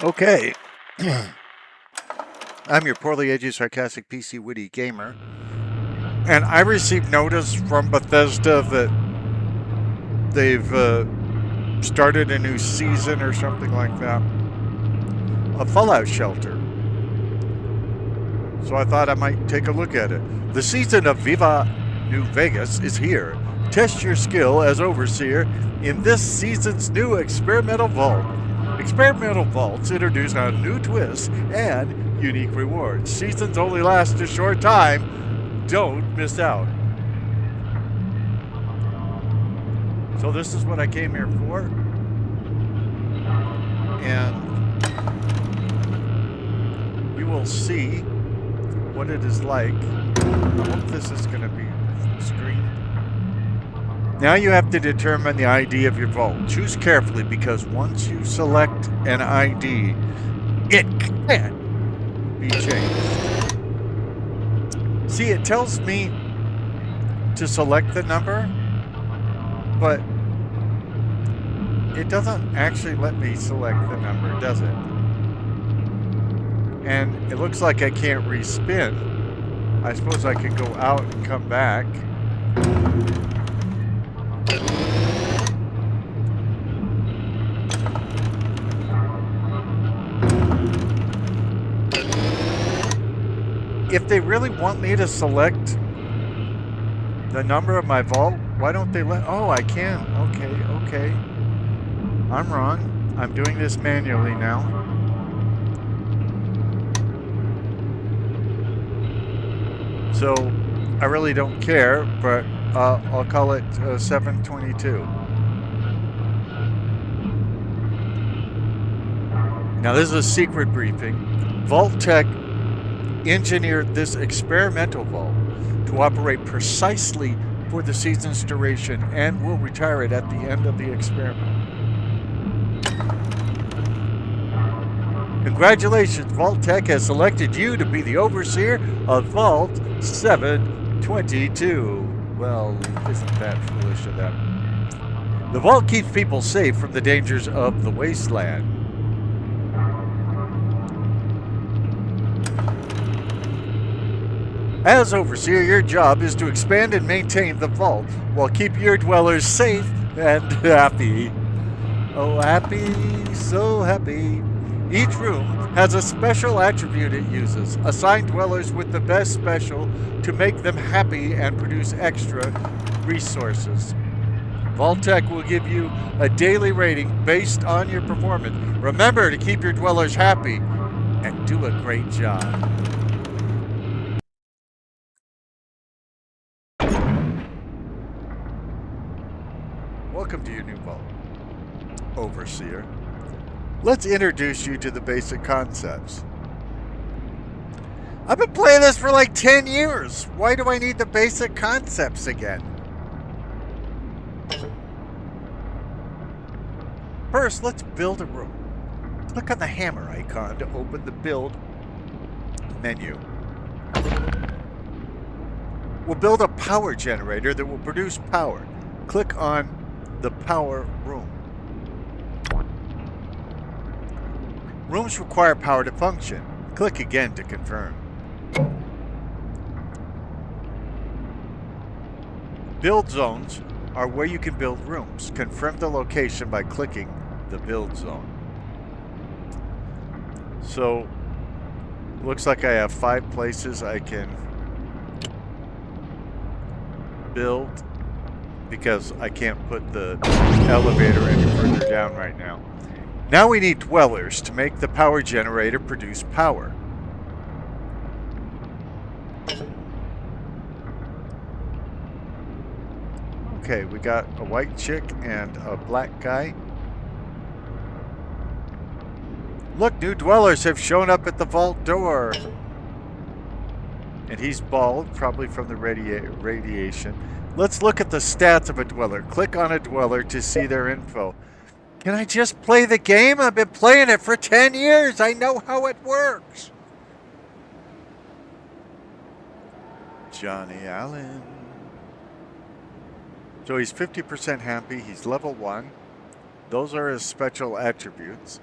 Okay. I'm your poorly edgy, sarcastic, PC, witty gamer. And I received notice from Bethesda that they've started a new season or something like that. A Fallout Shelter. So I thought I might take a look at it. The season of Viva New Vegas is here. Test your skill as Overseer in this season's new Experimental Vault. Experimental Vaults introduce a new twist and unique rewards. Seasons only last a short time. Don't miss out. So this is what I came here for. And we will see what it is like. I hope this is going to be screened. Now you have to determine the ID of your vault. Choose carefully because once you select an ID, it can't be changed. See, it tells me to select the number, but it doesn't actually let me select the number, does it? And it looks like I can't respin. I suppose I could go out and come back. If they really want me to select the number of my vault, why don't they let... Oh, I can. Okay. I'm wrong. I'm doing this manually now. So, I really don't care, but I'll call it 722. Now, this is a secret briefing. Vault Tech engineered this experimental vault to operate precisely for the season's duration and will retire it at the end of the experiment. Congratulations, Vault Tech has selected you to be the overseer of Vault 722. Well, isn't that foolish of them? The vault keeps people safe from the dangers of the wasteland. As Overseer, your job is to expand and maintain the vault while keep your dwellers safe and happy. Oh, happy, so happy. Each room has a special attribute it uses. Assign dwellers with the best special to make them happy and produce extra resources. Vault Tech will give you a daily rating based on your performance. Remember to keep your dwellers happy and do a great job. Welcome to your new vault, Overseer. Let's introduce you to the basic concepts. I've been playing this for like 10 years. Why do I need the basic concepts again? First, let's build a room. Click on the hammer icon to open the build menu. We'll build a power generator that will produce power. Click on the power room. Rooms require power to function. Click again to confirm. Build zones are where you can build rooms. Confirm the location by clicking the build zone. So, looks like I have 5 places I can build because I can't put the elevator any further down right now. Now we need dwellers to make the power generator produce power. Okay, we got a white chick and a black guy. Look, new dwellers have shown up at the vault door. And he's bald, probably from the radiation. Let's look at the stats of a dweller. Click on a dweller to see their info. Can I just play the game? I've been playing it for 10 years. I know how it works. Johnny Allen. So he's 50% happy. He's level 1. Those are his special attributes.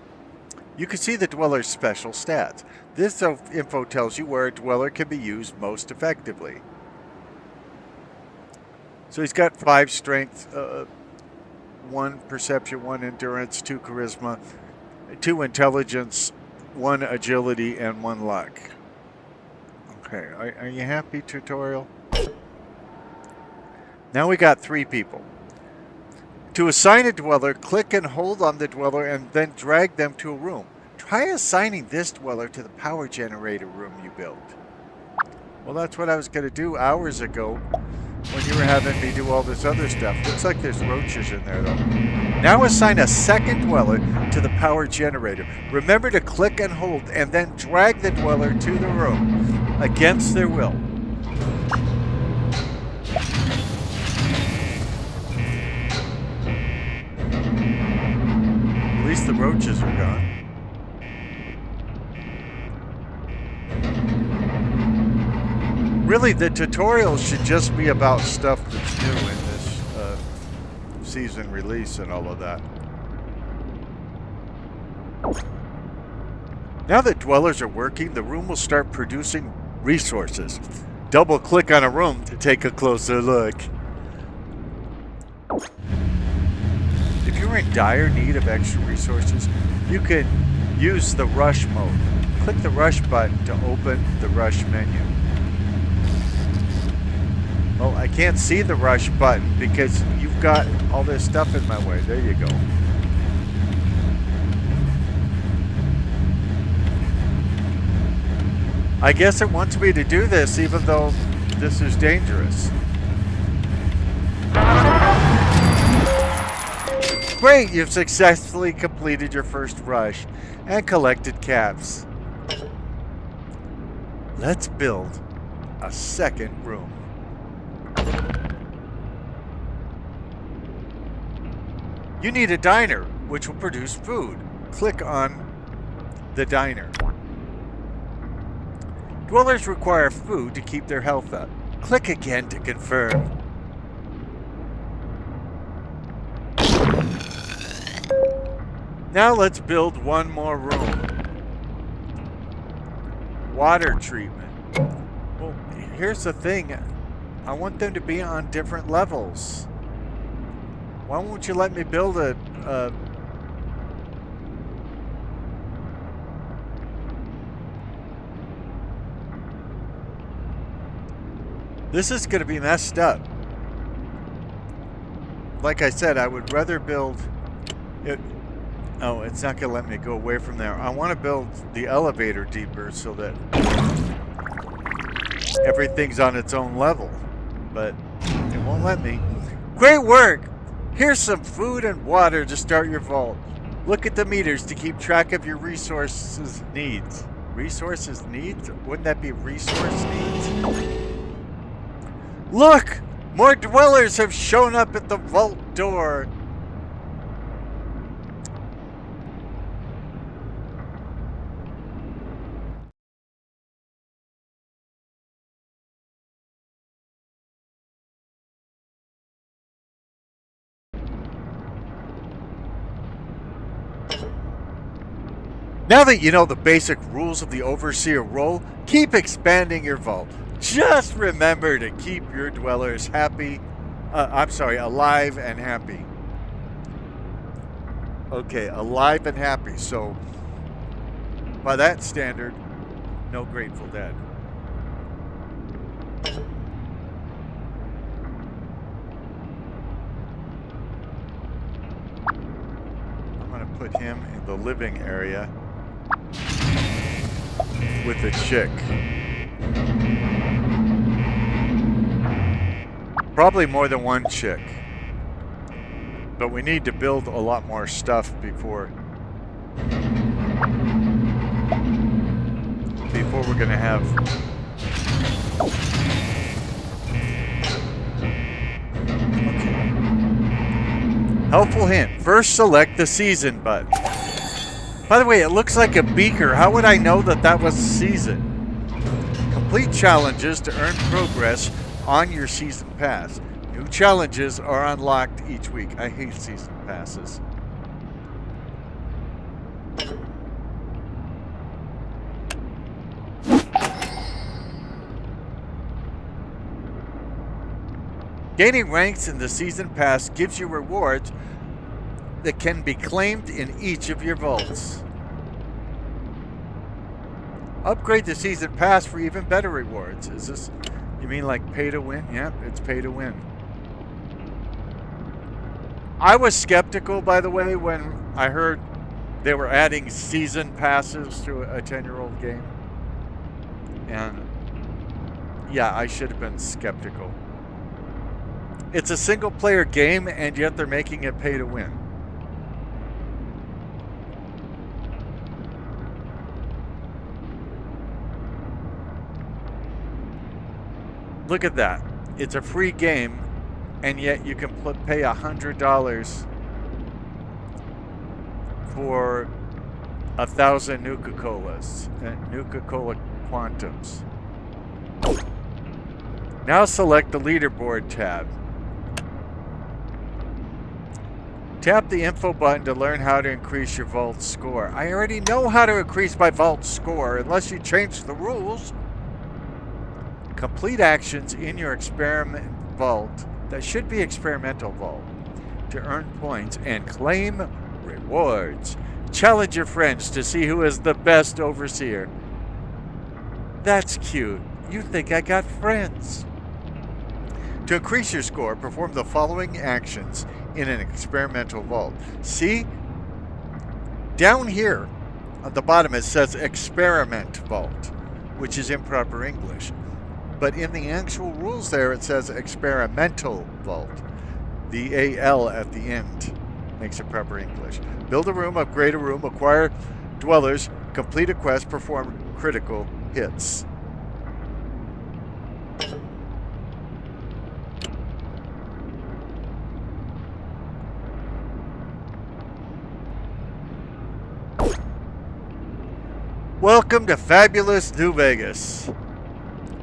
You can see the dweller's special stats. This info tells you where a dweller can be used most effectively. So he's got 5 strength, 1 perception, 1 endurance, 2 charisma, 2 intelligence, 1 agility, and 1 luck. Okay, are you happy, tutorial? Now we got 3 people. To assign a dweller, click and hold on the dweller and then drag them to a room. Try assigning this dweller to the power generator room you built. Well, that's what I was going to do hours ago when you were having me do all this other stuff. Looks like there's roaches in there, though. Now assign a second dweller to the power generator. Remember to click and hold and then drag the dweller to the room against their will. At least the roaches are gone. Really, the tutorial should just be about stuff that's new in this season release and all of that. Now that dwellers are working, the room will start producing resources. Double click on a room to take a closer look. If you're in dire need of extra resources, you can use the rush mode. Click the rush button to open the rush menu. Well, I can't see the rush button because you've got all this stuff in my way. There you go. I guess it wants me to do this even though this is dangerous. Great, you've successfully completed your first rush and collected caps. Let's build a second room. You need a diner, which will produce food. Click on the diner. Dwellers require food to keep their health up. Click again to confirm. Now let's build one more room. Water treatment. Well, here's the thing. I want them to be on different levels. Why won't you let me build a This is going to be messed up. Like I said, I would rather build it. Oh, it's not going to let me go away from there. I want to build the elevator deeper so that everything's on its own level. But it won't let me. Great work! Here's some food and water to start your vault. Look at the meters to keep track of your resources needs. Resources needs? Wouldn't that be resource needs? Look! More dwellers have shown up at the vault door. Now that you know the basic rules of the overseer role, keep expanding your vault. Just remember to keep your dwellers happy. Alive and happy. Okay, alive and happy. So, by that standard, no Grateful Dead. I'm going to put him in the living area with a chick. Probably more than one chick. But we need to build a lot more stuff before we're going to have... Okay. Helpful hint. First select the season button. By the way, it looks like a beaker. How would I know that that was season? Complete challenges to earn progress on your season pass. New challenges are unlocked each week. I hate season passes. Gaining ranks in the Season Pass gives you rewards that can be claimed in each of your vaults. Upgrade the Season Pass for even better rewards. Is this, you mean like pay to win? Yep, it's pay to win. I was skeptical, by the way, when I heard they were adding season passes to a 10-year-old game. And yeah, I should have been skeptical. It's a single-player game, and yet they're making it pay to win. Look at that. It's a free game, and yet you can pay $100 for 1,000 Nuka-Colas and Nuka-Cola Quantums. Now select the leaderboard tab. Tap the info button to learn how to increase your vault score. I already know how to increase my vault score unless you change the rules. Complete actions in your experiment vault, that should be experimental vault, to earn points and claim rewards. Challenge your friends to see who is the best overseer. That's cute. You think I got friends. To increase your score, perform the following actions in an experimental vault. See? Down here at the bottom it says experiment vault, which is improper English. But in the actual rules there it says experimental vault. The AL at the end makes it proper English. Build a room, upgrade a room, acquire dwellers, complete a quest, perform critical hits. Welcome to fabulous New Vegas.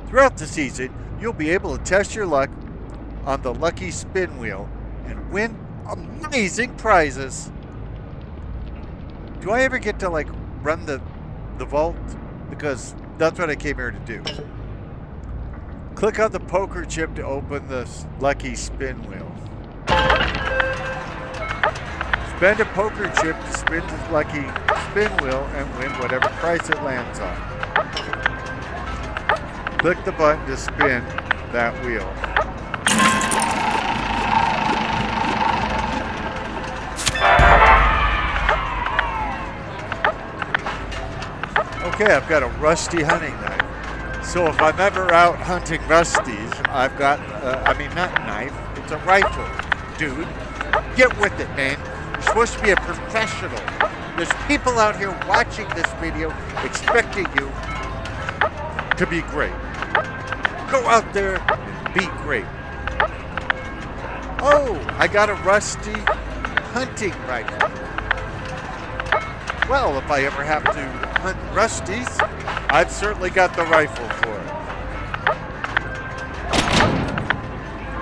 Throughout the season, you'll be able to test your luck on the lucky spin wheel and win amazing prizes. Do I ever get to like run the vault? Because that's what I came here to do. Click on the poker chip to open the lucky spin wheel. Spend a poker chip to spin the lucky spin wheel and win whatever price it lands on. Click the button to spin that wheel. Okay, I've got a rusty hunting knife. So if I'm ever out hunting rusties, I've got, not knife, it's a rifle. Dude, get with it, man. You're supposed to be a professional. There's people out here watching this video expecting you to be great. Go out there and be great. Oh, I got a rusty hunting rifle. Well, if I ever have to hunt rusties, I've certainly got the rifle for it.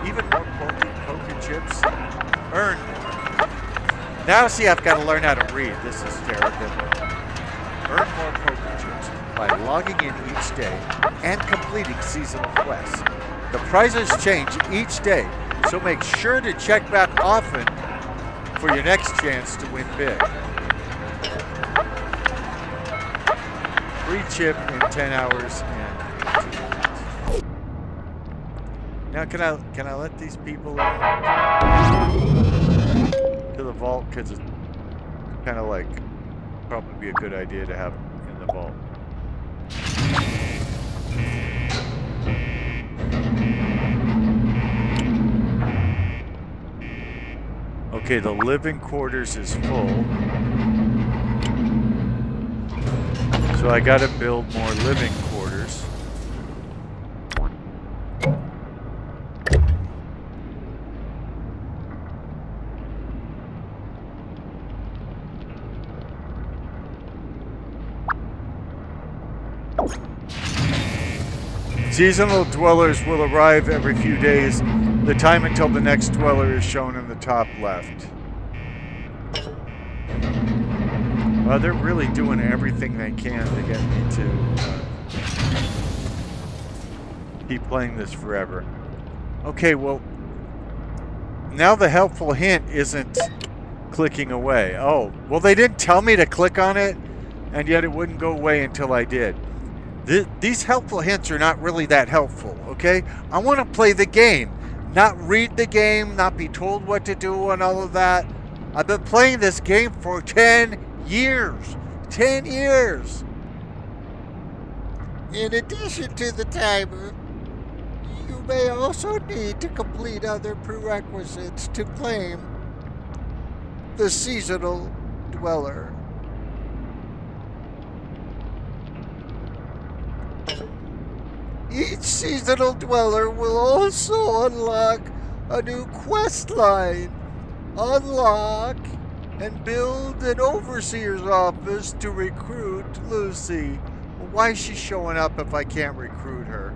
Even more poker chips. Earn more. Now see, I've got to learn how to read. This is terrible. Earn more poker chips by logging in each day and completing seasonal quests. The prizes change each day, so make sure to check back often for your next chance to win big. Free chip in 10 hours and 2 minutes. Now can I let these people in to the vault, because it's kind of like probably be a good idea to have them in the vault. Okay, the living quarters is full. So I gotta build more living quarters. Seasonal dwellers will arrive every few days. The time until the next dweller is shown in the top left. Well, they're really doing everything they can to get me to keep playing this forever. Okay, well, Now the helpful hint isn't clicking away. Oh, well, they didn't tell me to click on it, and yet it wouldn't go away until I did. These helpful hints are not really that helpful, okay? I want to play the game, not read the game, not be told what to do and all of that. I've been playing this game for 10 years. 10 years. In addition to the timer, you may also need to complete other prerequisites to claim the seasonal dweller. Each seasonal dweller will also unlock a new quest line. Unlock and build an overseer's office to recruit Lucy. Well, why is she showing up if I can't recruit her?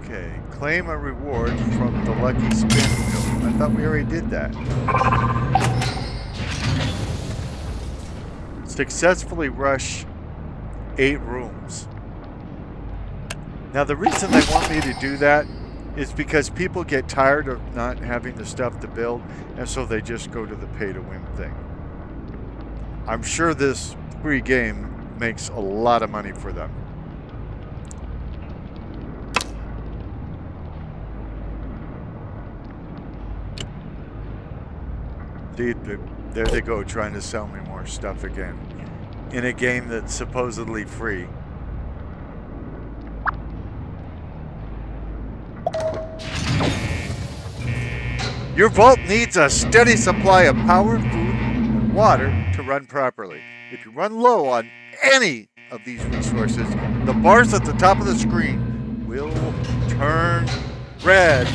Okay, claim a reward from the lucky spin wheel. I thought we already did that. Successfully rush 8 rooms. Now the reason they want me to do that is because people get tired of not having the stuff to build, and so they just go to the pay-to-win thing. I'm sure this free game makes a lot of money for them. See, there they go, trying to sell me more stuff again. In a game that's supposedly free. Your vault needs a steady supply of power, food, and water to run properly. If you run low on any of these resources, the bars at the top of the screen will turn red.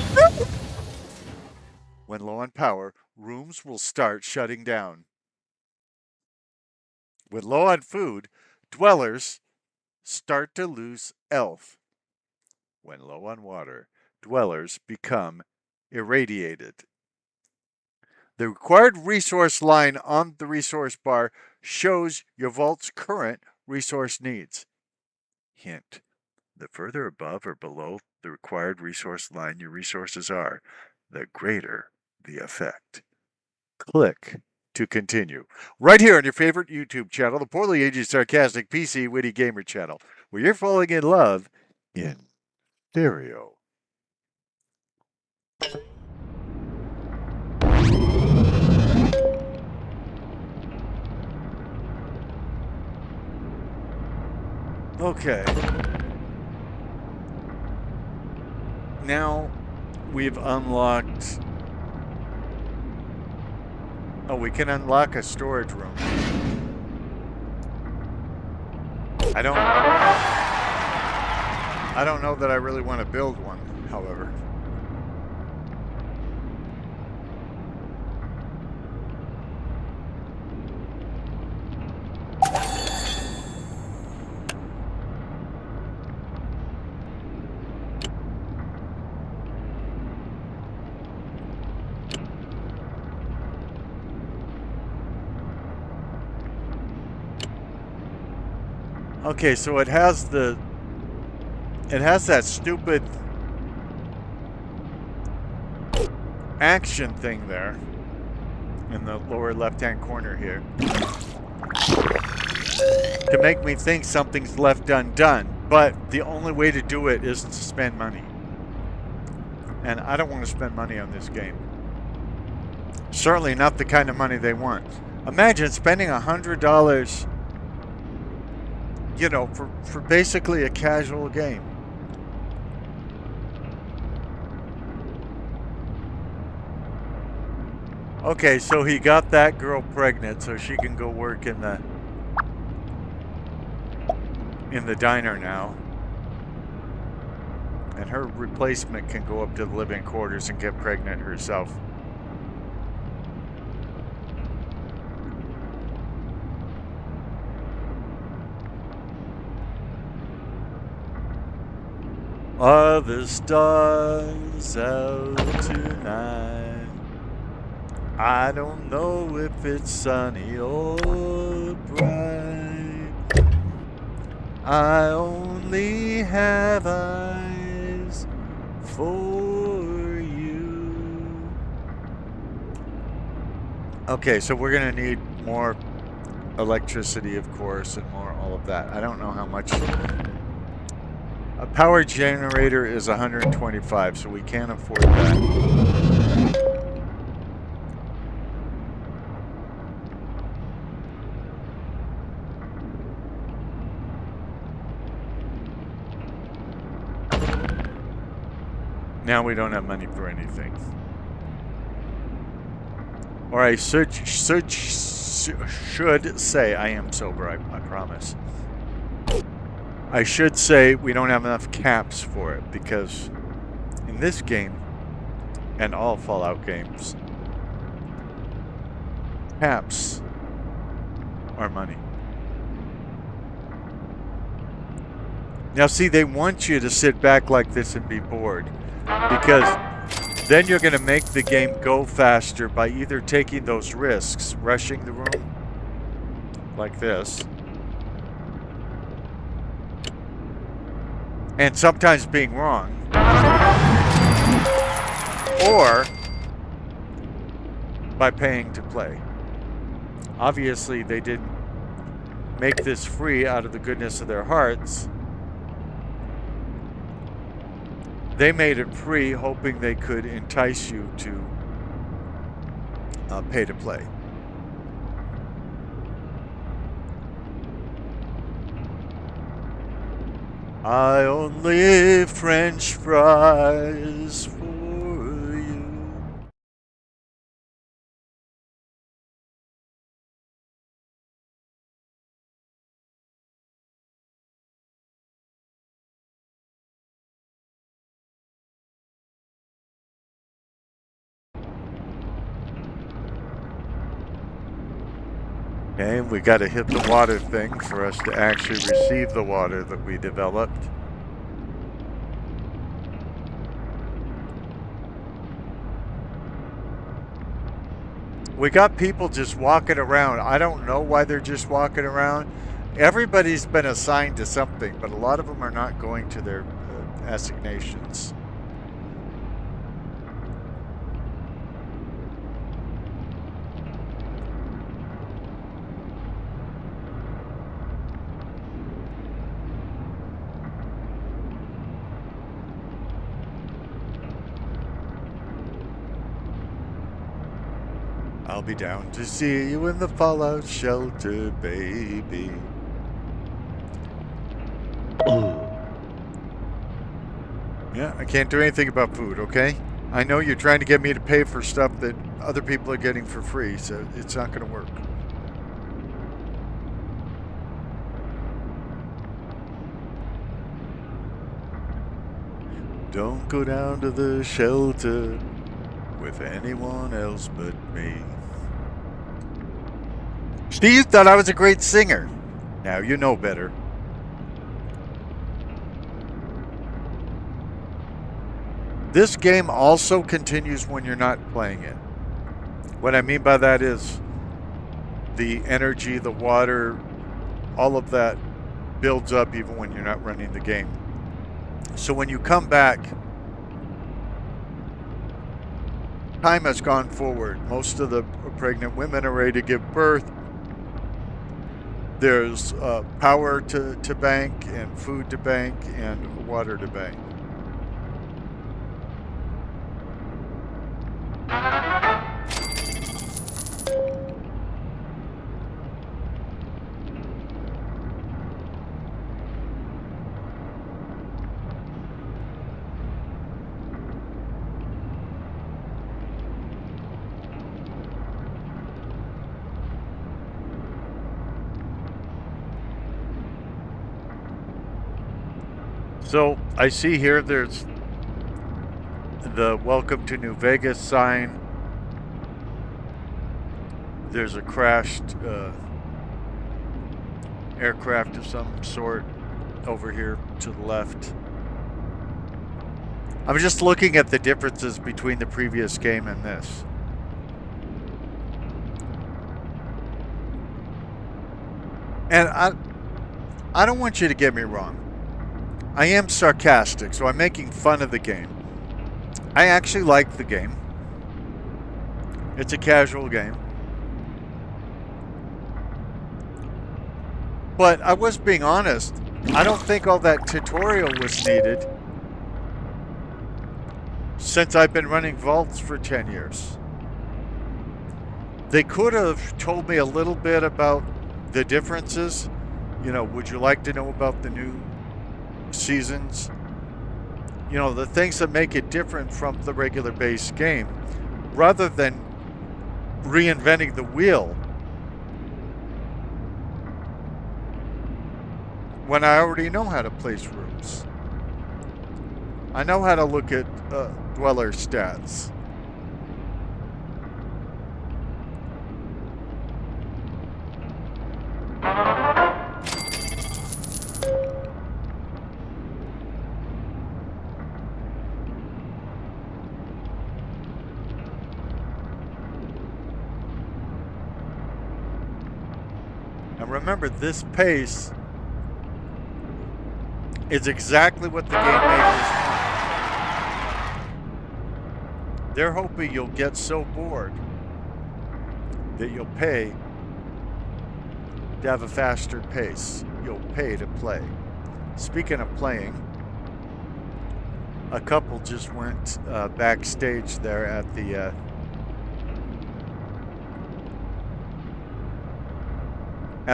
When low on power, rooms will start shutting down. When low on food, dwellers start to lose health. When low on water, dwellers become irradiated. The required resource line on the resource bar shows your vault's current resource needs. Hint: the further above or below the required resource line your resources are, the greater the effect. Click to continue. Right here on your favorite YouTube channel, the Poorly Aged Sarcastic PC Witty Gamer channel, where you're falling in love in stereo. Okay. Now we've unlocked... Oh, we can unlock a storage room. I don't know that I really want to build one, however. Okay, so it has that stupid action thing there in the lower left-hand corner here to make me think something's left undone, but the only way to do it is to spend money. And I don't want to spend money on this game. Certainly not the kind of money they want. Imagine spending $100, you know, for basically a casual game. Okay, so he got that girl pregnant so she can go work in the diner now. And her replacement can go up to the living quarters and get pregnant herself. Are the stars out tonight? I don't know if it's sunny or bright. I only have eyes for you. Okay, so we're gonna need more electricity, of course, and more all of that. I don't know how much. A power generator is 125, so we can't afford that. Now we don't have money for anything. Or I should say, I am sober, I promise. I should say we don't have enough caps for it, because in this game, and all Fallout games, caps are money. Now see, they want you to sit back like this and be bored, because then you're going to make the game go faster by either taking those risks, rushing the room, like this, and sometimes being wrong, or by paying to play. Obviously, they didn't make this free out of the goodness of their hearts. They made it free hoping they could entice you to pay to play. I only French fries for you. Okay, we got to hit the water thing for us to actually receive the water that we developed. We got people just walking around. I don't know why they're just walking around. Everybody's been assigned to something, but a lot of them are not going to their assignations. I'll be down to see you in the fallout shelter, baby. Yeah, I can't do anything about food, okay? I know you're trying to get me to pay for stuff that other people are getting for free, so it's not going to work. Don't go down to the shelter with anyone else but me. Steve thought I was a great singer. Now you know better. This game also continues when you're not playing it. What I mean by that is the energy, the water, all of that builds up even when you're not running the game. So when you come back, time has gone forward. Most of the pregnant women are ready to give birth. There's power to bank, and food to bank, and water to bank. So I see here there's the Welcome to New Vegas sign. There's a crashed aircraft of some sort over here to the left. I'm just looking at the differences between the previous game and this. And I don't want you to get me wrong. I am sarcastic, so I'm making fun of the game. I actually like the game. It's a casual game. But I was being honest. I don't think all that tutorial was needed since I've been running vaults for 10 years. They could have told me a little bit about the differences. You know, would you like to know about the new seasons? You know, the things that make it different from the regular base game, rather than reinventing the wheel when I already know how to place rooms. I know how to look at dweller stats. And remember, this pace is exactly what the game makers want. They're hoping you'll get so bored that you'll pay to have a faster pace. You'll pay to play. Speaking of playing, a couple just went backstage there at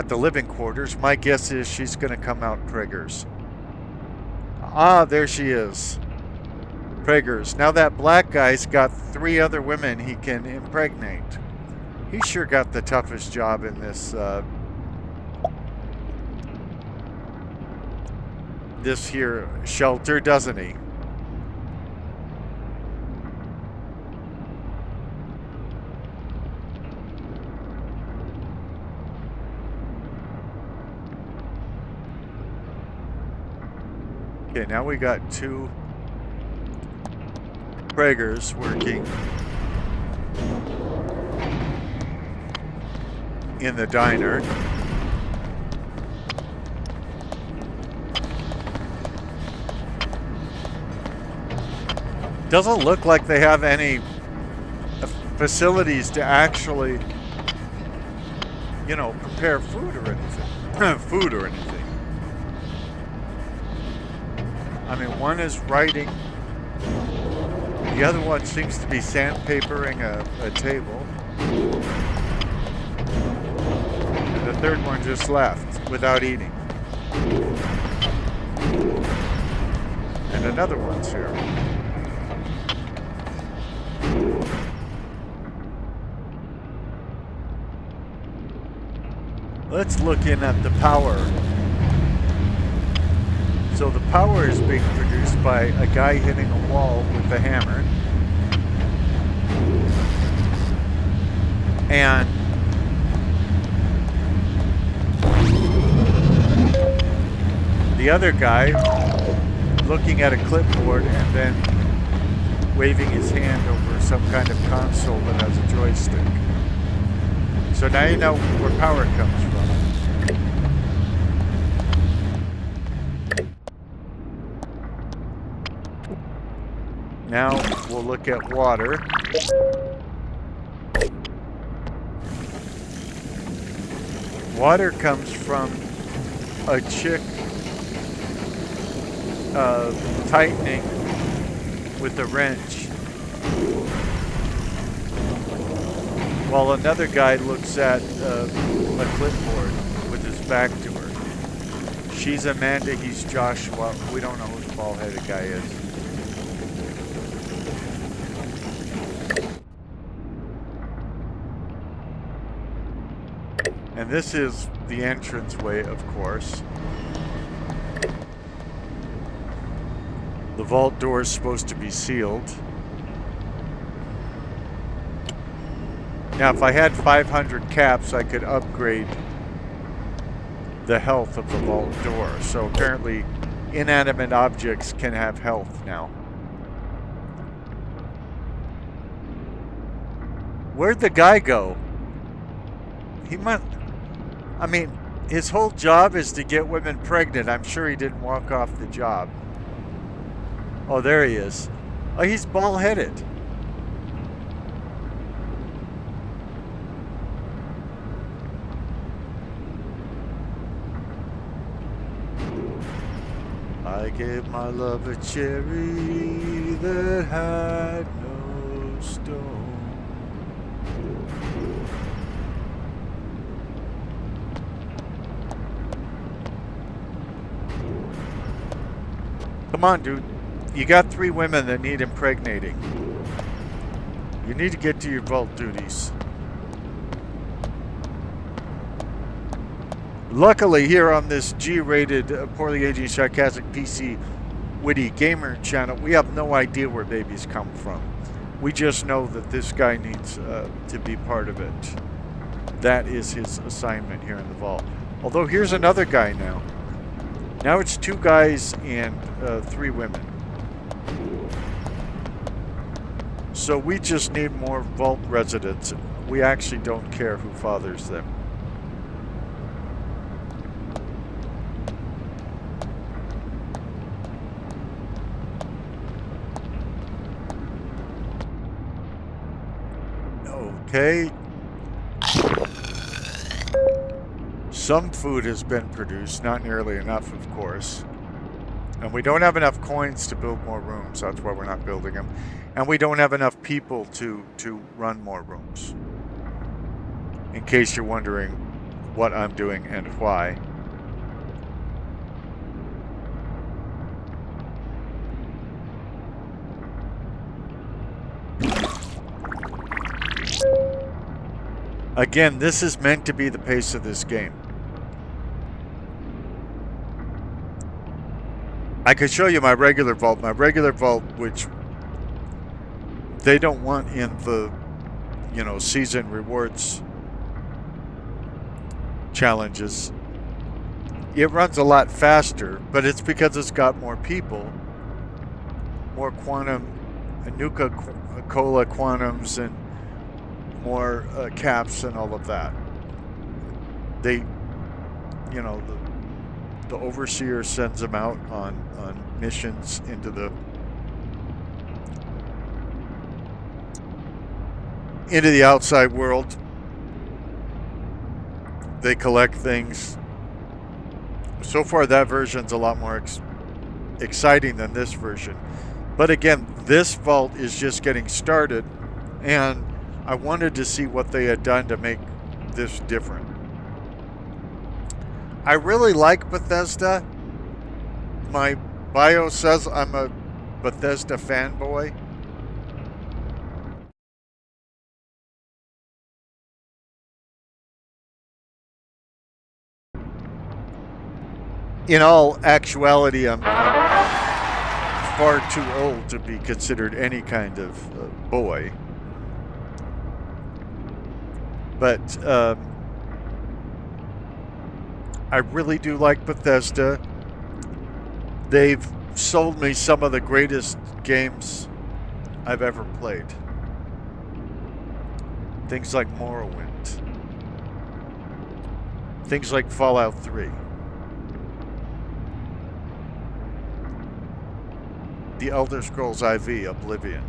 the living quarters. My guess is she's going to come out Prager's. Ah, there she is. Prager's. Now that black guy's got 3 other women he can impregnate. He sure got the toughest job in this this here shelter, doesn't he? Okay, now we got 2 Praegers working in the diner. Doesn't look like they have any facilities to actually, you know, prepare food or anything. I mean, one is writing. The other one seems to be sandpapering a table. And the third one just left without eating. And another one's here. Let's look in at the power. So the power is being produced by a guy hitting a wall with a hammer. And the other guy looking at a clipboard and then waving his hand over some kind of console that has a joystick. So now you know where power comes from. Now we'll look at water. Water comes from a chick tightening with a wrench, while another guy looks at a clipboard with his back to her. She's Amanda, he's Joshua. We don't know who the bald-headed guy is. And this is the entranceway, of course. The vault door is supposed to be sealed. Now, if I had 500 caps, I could upgrade the health of the vault door. So apparently, inanimate objects can have health now. Where'd the guy go? He must... I mean, his whole job is to get women pregnant. I'm sure he didn't walk off the job. Oh, there he is. Oh, he's bald-headed. I gave my love a cherry that had no stone. Come on, dude. You got 3 women that need impregnating. You need to get to your vault duties. Luckily, here on this G-rated, poorly aging, sarcastic PC Witty gamer channel, we have no idea where babies come from. We just know that this guy needs to be part of it. That is his assignment here in the vault. Although, here's another guy now. Now it's 2 guys and 3 women. So we just need more vault residents. We actually don't care who fathers them. Okay. Some food has been produced, not nearly enough, of course. And we don't have enough coins to build more rooms. That's why we're not building them. And we don't have enough people to run more rooms. In case you're wondering what I'm doing and why. Again, this is meant to be the pace of this game. I could show you my regular vault. My regular vault, which they don't want in the, you know, season rewards challenges. It runs a lot faster, but it's because it's got more people, more quantum, Nuka-Cola quantums, and more caps and all of that. They, you know, the overseer sends them out on missions into the outside world. They collect things. So far, that version's a lot more exciting than this version. But again, this vault is just getting started, and I wanted to see what they had done to make this different. I really like Bethesda. My bio says I'm a Bethesda fanboy. In all actuality, I'm far too old to be considered any kind of boy. But I really do like Bethesda. They've sold me some of the greatest games I've ever played. Things like Morrowind. Things like Fallout 3. The Elder Scrolls IV, Oblivion.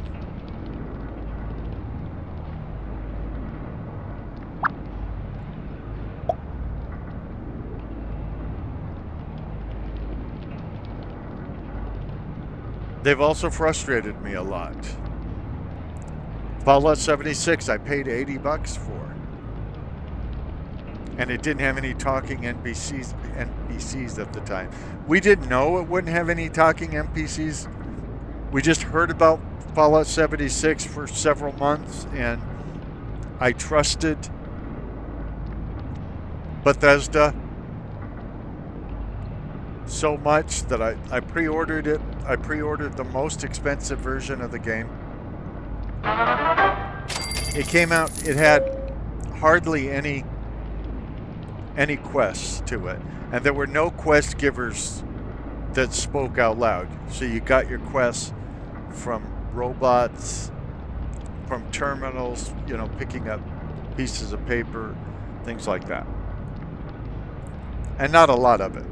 They've also frustrated me a lot. Fallout 76, I paid $80 for. And it didn't have any talking NPCs at the time. We didn't know it wouldn't have any talking NPCs. We just heard about Fallout 76 for several months, and I trusted Bethesda so much that I pre-ordered it I pre-ordered the most expensive version of the game. It came out, it had hardly any quests to it. And there were no quest givers that spoke out loud. So you got your quests from robots, from terminals, you know, picking up pieces of paper, things like that. And not a lot of it.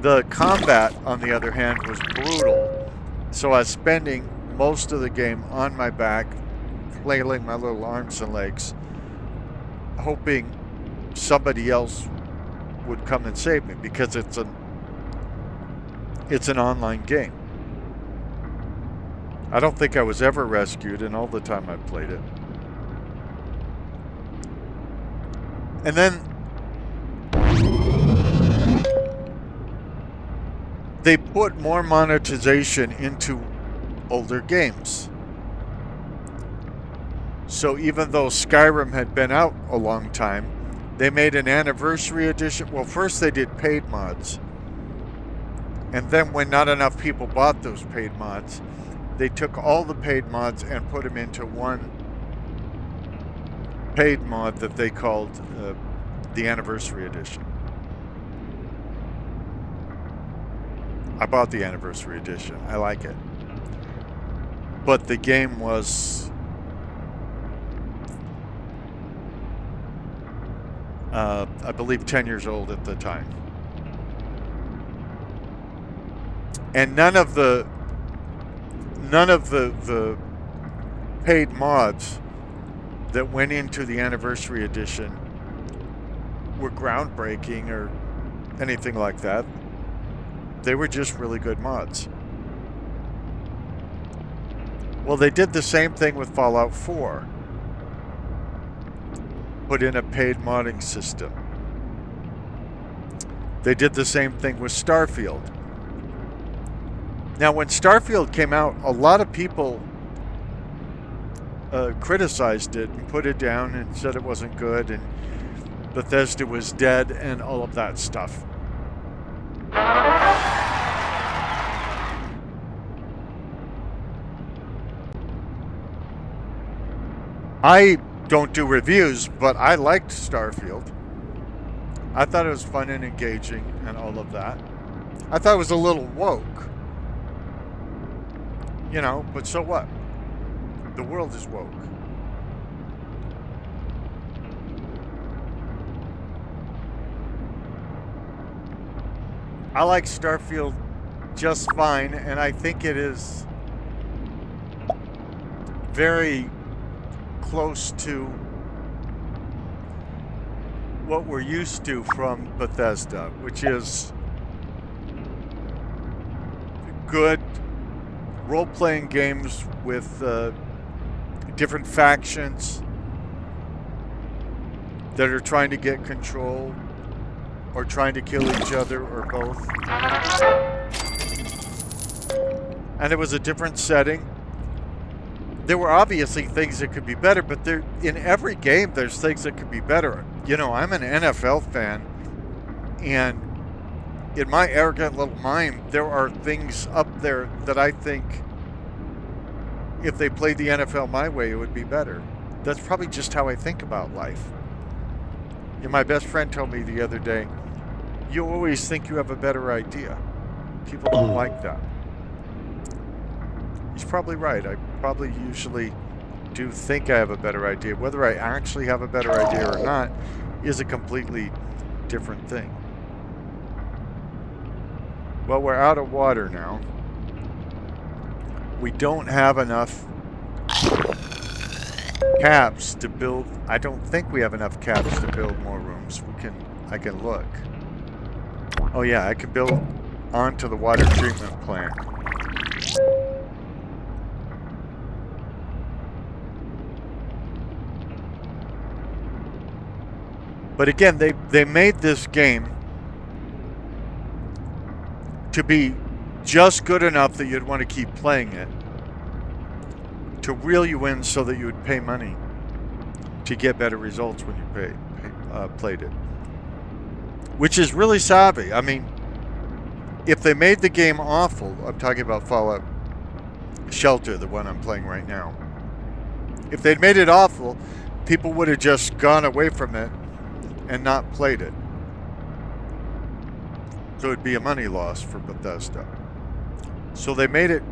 The combat, on the other hand, was brutal. So I was spending most of the game on my back, flailing my little arms and legs, hoping somebody else would come and save me, because it's an online game. I don't think I was ever rescued in all the time I played it. And then they put more monetization into older games. So even though Skyrim had been out a long time, they made an anniversary edition. Well, first they did paid mods. And then when not enough people bought those paid mods, they took all the paid mods and put them into one paid mod that they called the anniversary edition. I bought the anniversary edition. I like it. But the game was I believe 10 years old at the time. And none of the paid mods that went into the anniversary edition were groundbreaking or anything like that. They were just really good mods. Well, they did the same thing with Fallout 4. Put in a paid modding system. They did the same thing with Starfield. Now, when Starfield came out, a lot of people criticized it and put it down and said it wasn't good and Bethesda was dead and all of that stuff. I don't do reviews, but I liked Starfield. I thought it was fun and engaging and all of that. I thought it was a little woke. You know, but so what? The world is woke. I like Starfield just fine, and I think it is very close to what we're used to from Bethesda, which is good role-playing games with different factions that are trying to get control or trying to kill each other or both. And it was a different setting. There were obviously things that could be better, but there, in every game there's things that could be better. You know, I'm an NFL fan, and in my arrogant little mind, there are things up there that I think if they played the NFL my way, it would be better. That's probably just how I think about life. And my best friend told me the other day, you always think you have a better idea. People don't like that. He's probably right. I probably usually do think I have a better idea. Whether I actually have a better idea or not is a completely different thing. Well, we're out of water now. We don't have enough caps to build. I don't think we have enough caps to build more rooms. I can look. Oh yeah, I can build onto the water treatment plant. But again, they made this game to be just good enough that you'd want to keep playing it, to reel you in so that you would pay money to get better results when you played it. Which is really savvy. I mean, if they made the game awful, I'm talking about Fallout Shelter, the one I'm playing right now. If they'd made it awful, people would have just gone away from it and not played it. So it'd be a money loss for Bethesda. So they made it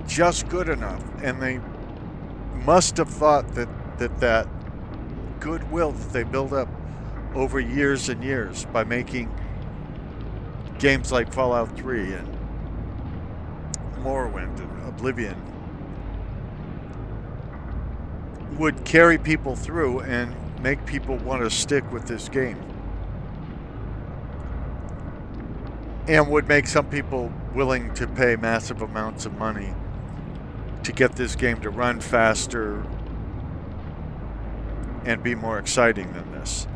just good enough, and they must have thought that goodwill that they built up over years and years by making games like Fallout 3 and Morrowind and Oblivion would carry people through and make people want to stick with this game. And would make some people willing to pay massive amounts of money to get this game to run faster and be more exciting than this.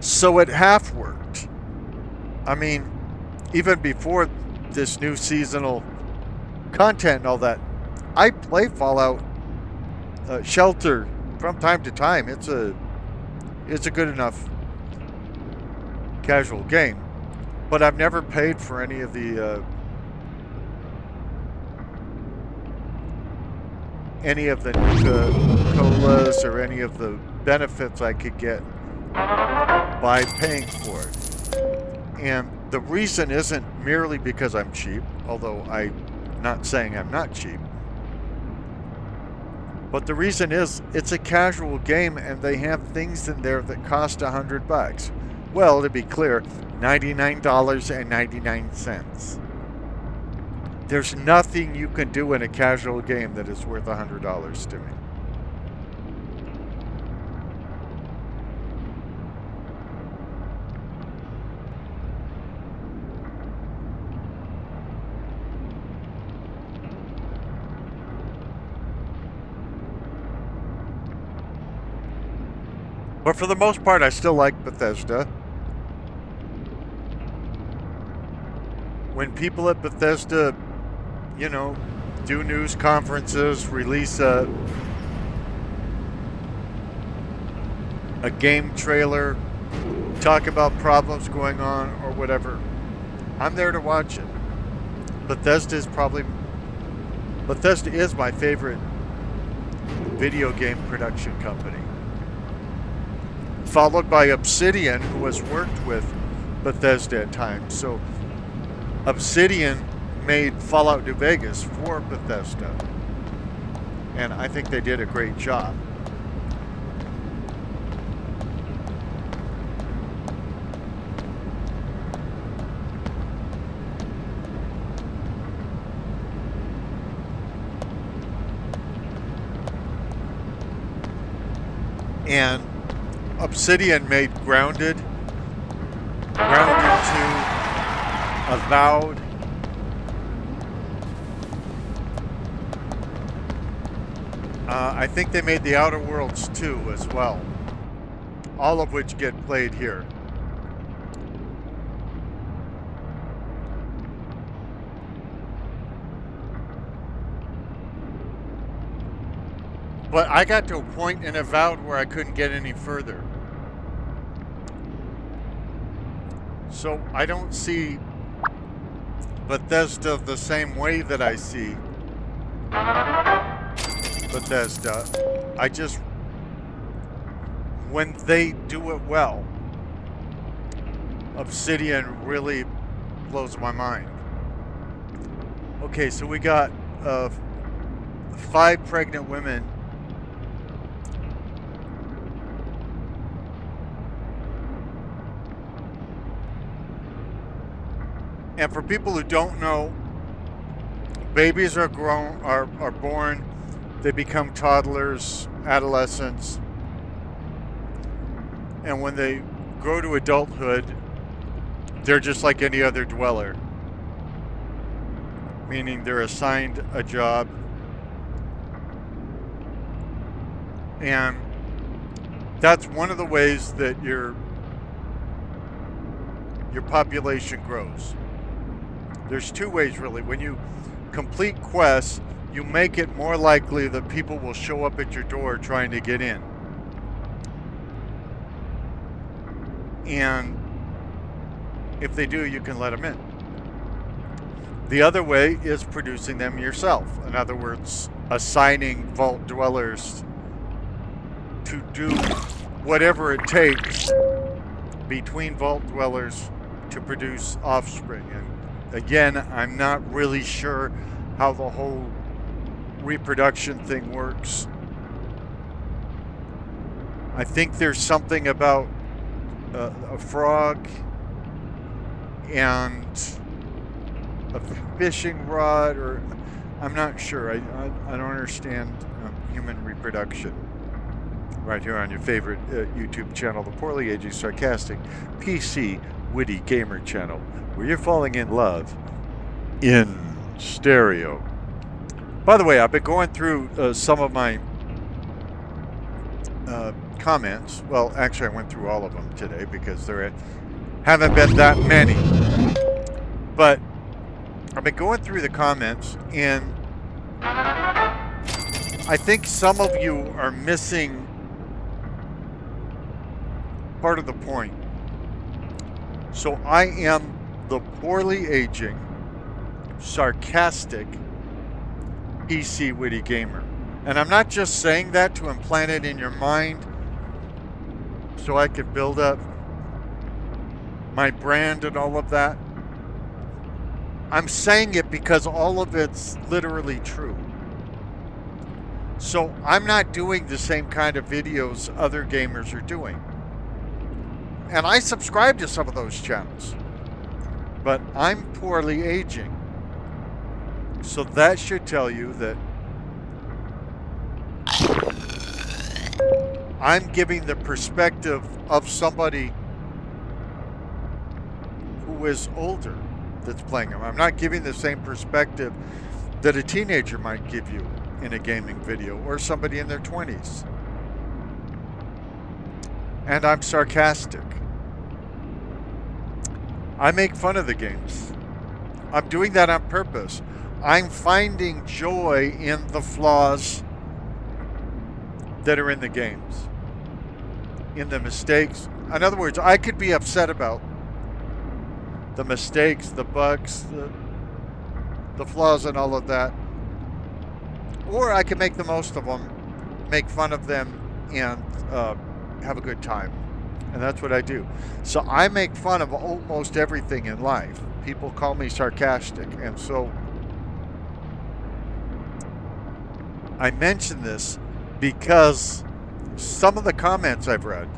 So it half worked. I mean, even before this new seasonal content and all that, I play Fallout Shelter from time to time. It's a good enough casual game, but I've never paid for any of the colas or any of the benefits I could get by paying for it. And the reason isn't merely because I'm cheap, although I'm not saying I'm not cheap. But the reason is it's a casual game and they have things in there that cost $100. Well, to be clear, $99.99. There's nothing you can do in a casual game that is worth $100 to me. But for the most part, I still like Bethesda. When people at Bethesda, you know, do news conferences, release a game trailer, talk about problems going on or whatever, I'm there to watch it. Bethesda is my favorite video game production company. Followed by Obsidian, who has worked with Bethesda at times. So Obsidian made Fallout New Vegas for Bethesda, and I think they did a great job. And Obsidian made Grounded 2, Avowed, I think they made The Outer Worlds 2 as well, all of which get played here. But I got to a point in Avowed where I couldn't get any further. So I don't see Bethesda the same way that I see Bethesda. When they do it well, Obsidian really blows my mind. Okay, so we got 5 pregnant women and for people who don't know, babies are born, they become toddlers, adolescents, and when they grow to adulthood, they're just like any other dweller, meaning they're assigned a job, and that's one of the ways that your population grows. There's 2 ways really. When you complete quests, you make it more likely that people will show up at your door trying to get in. And if they do, you can let them in. The other way is producing them yourself. In other words, assigning vault dwellers to do whatever it takes between vault dwellers to produce offspring. And again, I'm not really sure how the whole reproduction thing works. I think there's something about a frog and a fishing rod, or I'm not sure. I don't understand human reproduction. Right here on your favorite YouTube channel, the Poorly Aging Sarcastic PC Witty Gamer channel, where you're falling in love in stereo. By the way, I've been going through some of my comments. Well, actually, I went through all of them today because there haven't been that many. But I've been going through the comments, and I think some of you are missing part of the point. So I am the Poorly Aging Sarcastic PC Witty Gamer. And I'm not just saying that to implant it in your mind so I could build up my brand and all of that. I'm saying it because all of it's literally true. So I'm not doing the same kind of videos other gamers are doing. And I subscribe to some of those channels. But I'm poorly aging. So that should tell you that I'm giving the perspective of somebody who is older that's playing them. I'm not giving the same perspective that a teenager might give you in a gaming video, or somebody in their 20s. And I'm sarcastic. I make fun of the games. I'm doing that on purpose. I'm finding joy in the flaws that are in the games, in the mistakes. In other words, I could be upset about the mistakes, the bugs, the flaws and all of that. Or I can make the most of them, make fun of them, and have a good time. And that's what I do. So I make fun of almost everything in life. People call me sarcastic. And so I mention this because some of the comments I've read,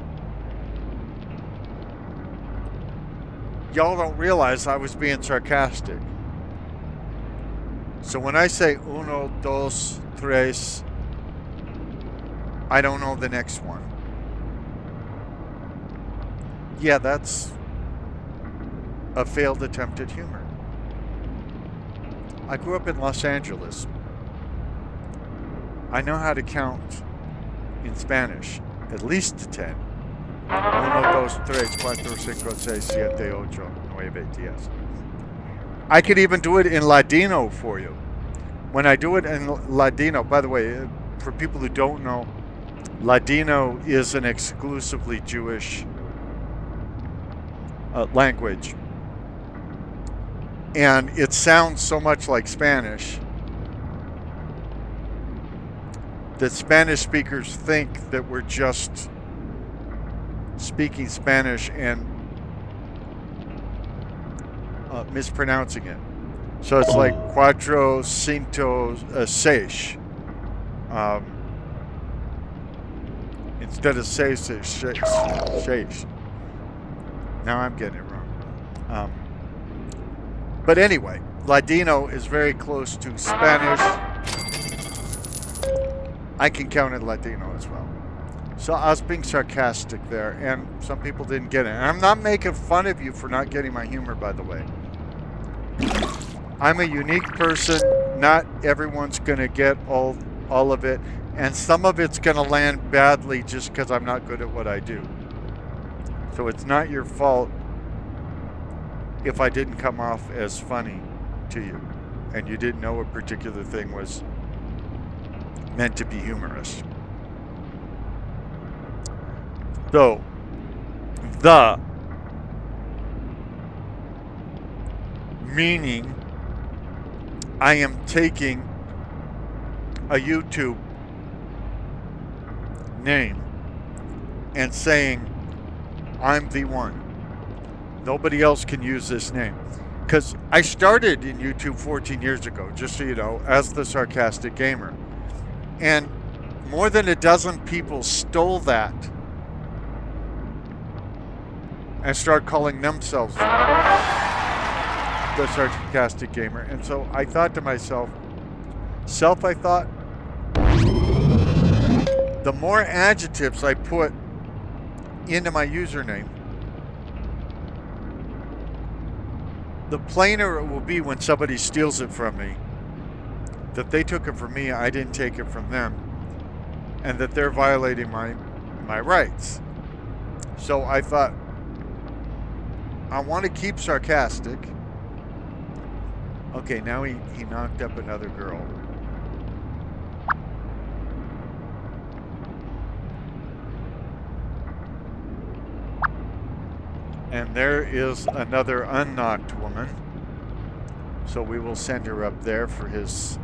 y'all don't realize I was being sarcastic. So when I say uno, dos, tres, I don't know the next one. Yeah, that's a failed attempt at humor. I grew up in Los Angeles. I know how to count in Spanish, at least to 10. Uno, dos, tres, cuatro, cinco, seis, siete, ocho, nueve, diez. I could even do it in Ladino for you. When I do it in Ladino, by the way, for people who don't know, Ladino is an exclusively Jewish language. And it sounds so much like Spanish that Spanish speakers think that we're just speaking Spanish and mispronouncing it. So it's like cuatro, cinco, seis. Instead of seis, it's seis. Now I'm getting it wrong. But anyway, Ladino is very close to Spanish. I can count in Ladino as well. So I was being sarcastic there, and some people didn't get it. And I'm not making fun of you for not getting my humor, by the way. I'm a unique person. Not everyone's going to get all of it. And some of it's going to land badly just because I'm not good at what I do. So it's not your fault if I didn't come off as funny to you and you didn't know a particular thing was meant to be humorous. So, the meaning I am taking a YouTube name and saying, I'm the one. Nobody else can use this name. Because I started in YouTube 14 years ago, just so you know, as the Sarcastic Gamer. And more than a dozen people stole that and started calling themselves the Sarcastic Gamer. And so I thought to myself, I thought, the more adjectives I put into my username, the plainer it will be when somebody steals it from me, that they took it from me, I didn't take it from them, and that they're violating my rights. So I thought, I want to keep Sarcastic. Okay, now he knocked up another girl. And there is another unknocked woman. So we will send her up there for his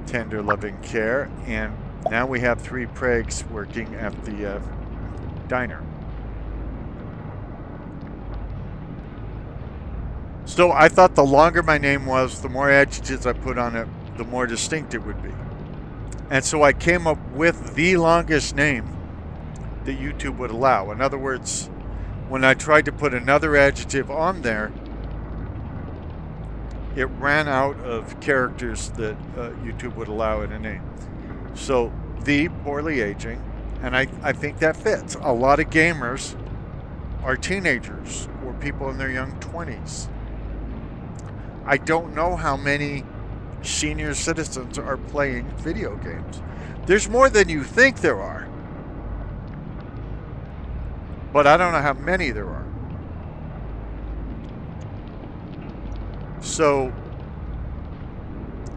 tender loving care. And now we have 3 pregs working at the diner. So I thought the longer my name was, the more adjectives I put on it, the more distinct it would be. And so I came up with the longest name that YouTube would allow. In other words, when I tried to put another adjective on there, it ran out of characters that YouTube would allow in a name. So, the poorly aging, and I think that fits. A lot of gamers are teenagers or people in their young 20s. I don't know how many senior citizens are playing video games. There's more than you think there are. But I don't know how many there are. So,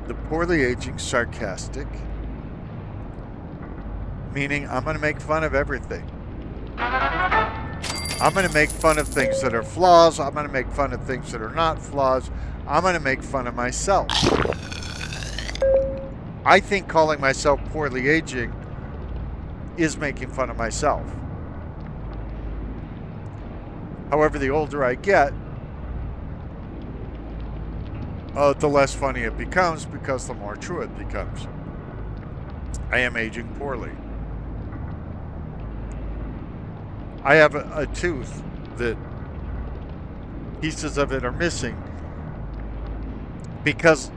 the poorly aging Sarcastic, meaning I'm going to make fun of everything. I'm going to make fun of things that are flaws. I'm going to make fun of things that are not flaws. I'm going to make fun of myself. I think calling myself poorly aging is making fun of myself. However, the older I get, the less funny it becomes, because the more true it becomes. I am aging poorly. I have a tooth that pieces of it are missing because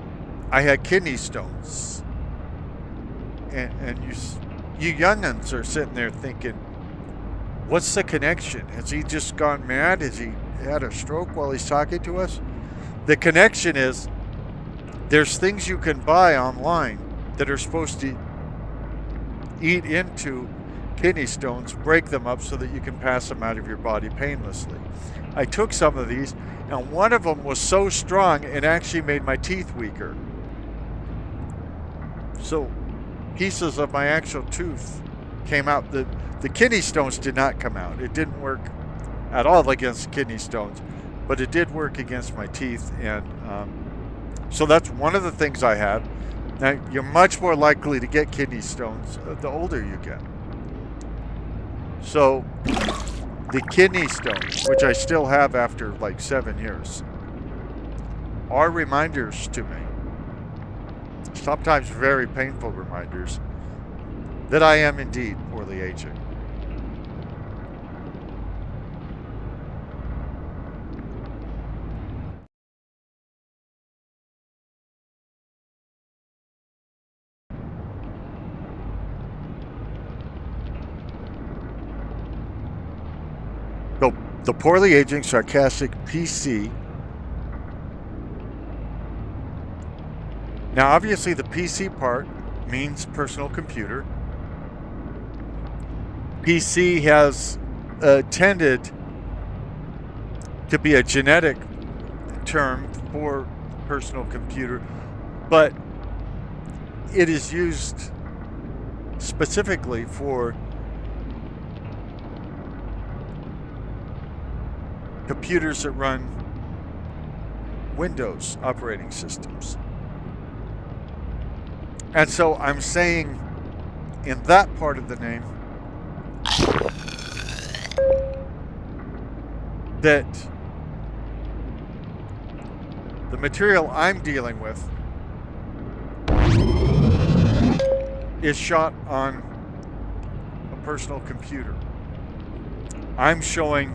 I had kidney stones. And you young'uns are sitting there thinking, what's the connection? Has he just gone mad? Has he had a stroke while he's talking to us? The connection is there's things you can buy online that are supposed to eat into kidney stones, break them up so that you can pass them out of your body painlessly. I took some of these, and one of them was so strong it actually made my teeth weaker. So pieces of my actual tooth came out. The kidney stones did not come out. It didn't work at all against kidney stones, but it did work against my teeth. And so that's one of the things I have. Now, you're much more likely to get kidney stones the older you get. So the kidney stones, which I still have after like 7 years, are reminders to me, sometimes very painful reminders, that I am indeed poorly aging. So, the poorly aging Sarcastic PC. Now, obviously, the PC part means personal computer. PC has tended to be a genetic term for personal computer, but it is used specifically for computers that run Windows operating systems. And so I'm saying in that part of the name that the material I'm dealing with is shot on a personal computer. I'm showing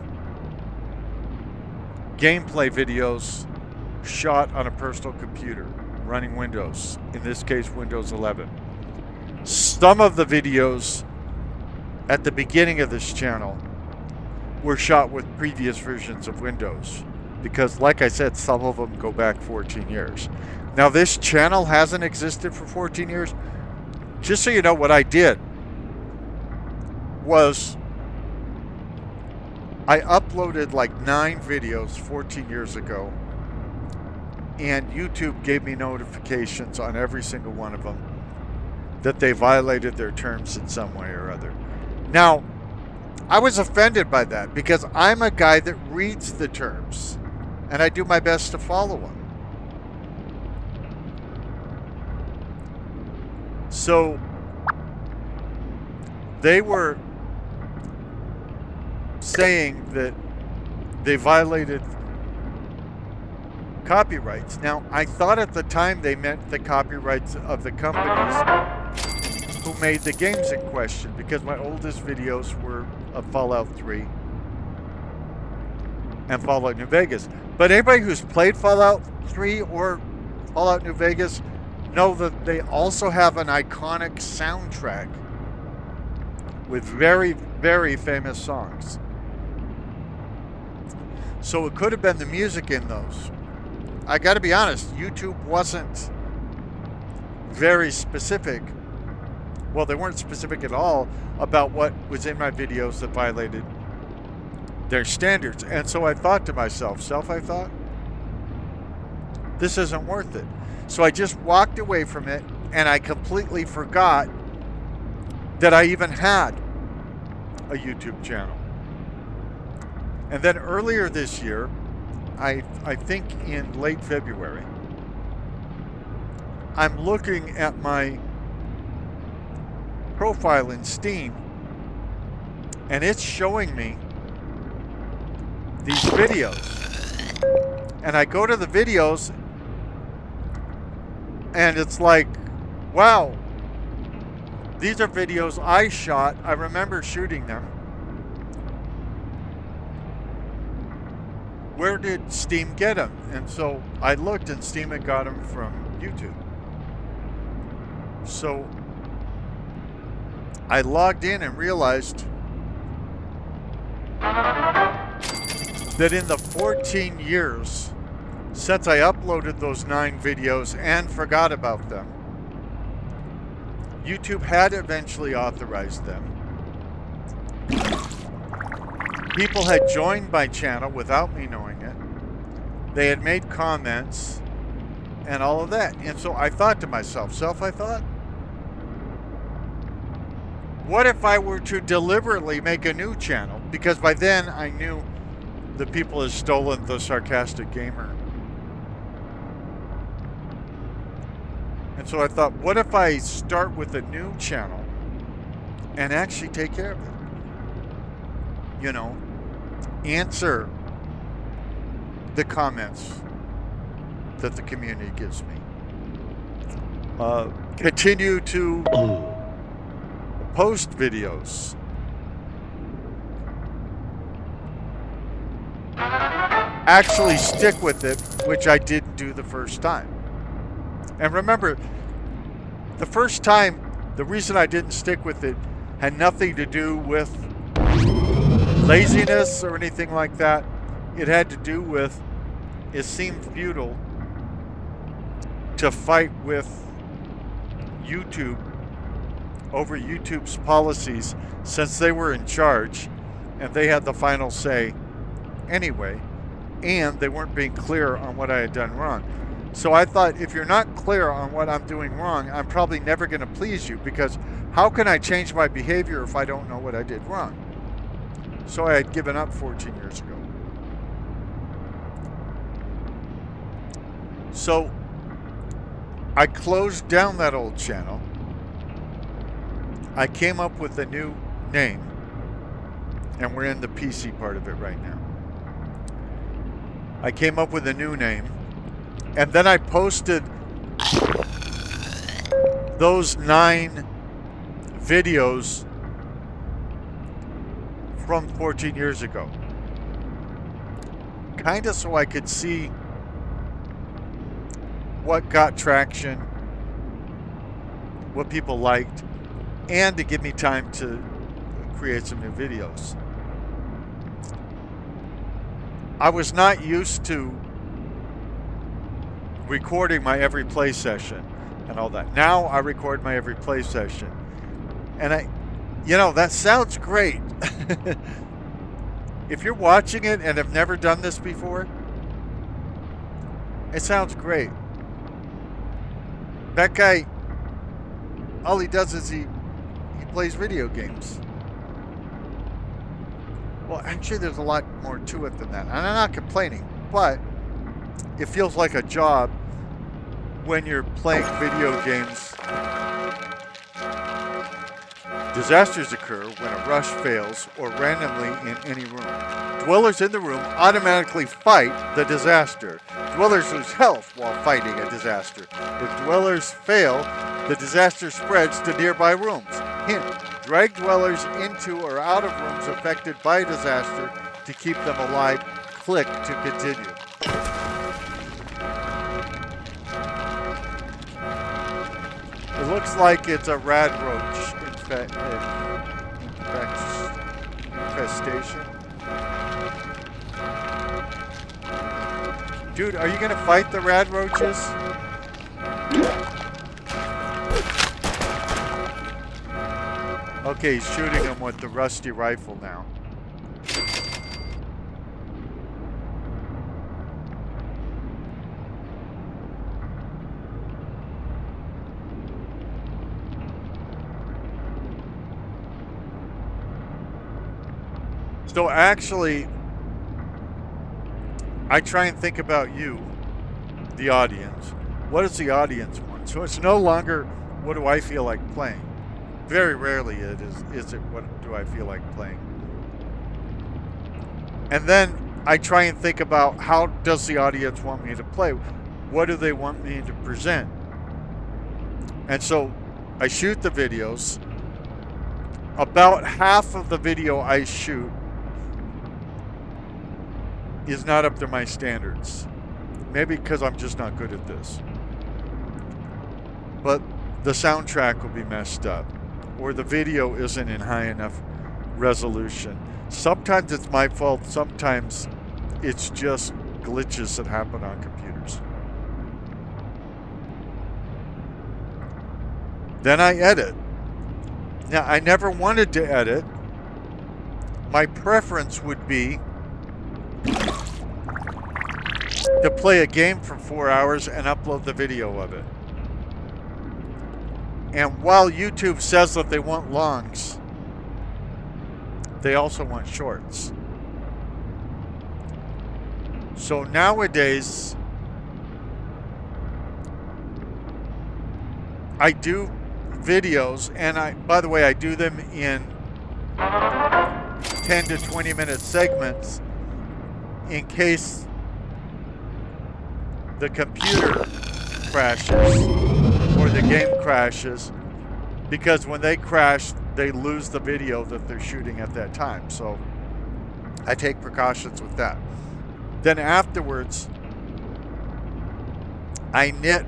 gameplay videos shot on a personal computer running Windows, in this case Windows 11. Some of the videos at the beginning of this channel were shot with previous versions of Windows because, like I said, some of them go back 14 years. Now, this channel hasn't existed for 14 years. Just so you know, what I did was I uploaded like 9 videos 14 years ago, and YouTube gave me notifications on every single one of them that they violated their terms in some way or other. Now, I was offended by that because I'm a guy that reads the terms and I do my best to follow them. So they were saying that they violated copyrights. Now, I thought at the time they meant the copyrights of the companies who made the games in question, because my oldest videos were of Fallout 3 and Fallout New Vegas. But anybody who's played Fallout 3 or Fallout New Vegas know that they also have an iconic soundtrack with very, very famous songs. So it could have been the music in those. I gotta be honest, YouTube wasn't very specific. Well, they weren't specific at all about what was in my videos that violated their standards. And so I thought to myself, I thought, this isn't worth it. So I just walked away from it, and I completely forgot that I even had a YouTube channel. And then earlier this year, I think in late February, I'm looking at my profile in Steam, and it's showing me these videos. And I go to the videos, and it's like, wow, these are videos I shot. I remember shooting them. Where did Steam get them? And so I looked, and Steam had got them from YouTube. So I logged in and realized that in the 14 years since I uploaded those 9 videos and forgot about them, YouTube had eventually authorized them. People had joined my channel without me knowing it. They had made comments and all of that. And so I thought to myself, I thought, what if I were to deliberately make a new channel? Because by then I knew the people had stolen the Sarcastic Gamer. And so I thought, what if I start with a new channel and actually take care of it? You know, answer the comments that the community gives me. Continue to post videos. Actually stick with it, which I didn't do the first time. And remember, the first time, the reason I didn't stick with it had nothing to do with laziness or anything like that. It had to do with, it seemed futile to fight with YouTube over YouTube's policies, since they were in charge and they had the final say anyway, and they weren't being clear on what I had done wrong. So I thought, if you're not clear on what I'm doing wrong, I'm probably never going to please you, because how can I change my behavior if I don't know what I did wrong? So I had given up 14 years ago. So I closed down that old channel. I came up with a new name, and we're in the PC part of it right now. I came up with a new name, and then I posted those 9 videos from 14 years ago. Kind of so I could see what got traction, what people liked, and to give me time to create some new videos. I was not used to recording my every play session and all that. Now I record my every play session. And that sounds great. If you're watching it and have never done this before, it sounds great. That guy, all he does is he plays video games. Well, actually, there's a lot more to it than that. And I'm not complaining, but it feels like a job when you're playing video games. Disasters occur when a rush fails or randomly in any room. Dwellers in the room automatically fight the disaster. Dwellers lose health while fighting a disaster. If dwellers fail, the disaster spreads to nearby rooms. Hint: drag dwellers into or out of rooms affected by a disaster to keep them alive. Click to continue. It looks like it's a rad roach infestation. Dude, are you gonna fight the rad roaches? Okay, he's shooting them with the rusty rifle now. So actually, I try and think about you, the audience. What does the audience want? So it's no longer, what do I feel like playing? Very rarely is it what do I feel like playing? And then I try and think about, how does the audience want me to play? What do they want me to present? And so I shoot the videos. About half of the video I shoot is not up to my standards. Maybe because I'm just not good at this. But the soundtrack will be messed up, or the video isn't in high enough resolution. Sometimes it's my fault, sometimes it's just glitches that happen on computers. Then I edit. Now, I never wanted to edit. My preference would be to play a game for 4 hours and upload the video of it. And while YouTube says that they want longs, they also want shorts. So nowadays, I do videos, and by the way, I do them in 10 to 20 minute segments in case the computer crashes or the game crashes, because when they crash, they lose the video that they're shooting at that time. So I take precautions with that. Then afterwards, I knit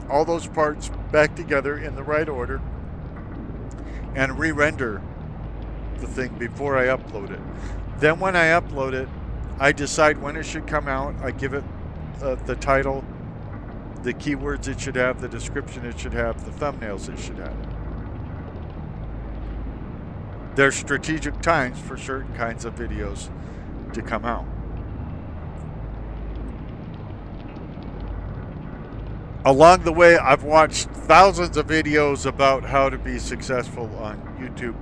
all those parts back together in the right order and re-render the thing before I upload it. Then when I upload it, I decide when it should come out. I give it the title, the keywords it should have, the description it should have, the thumbnails it should have. There's strategic times for certain kinds of videos to come out. Along the way, I've watched thousands of videos about how to be successful on YouTube.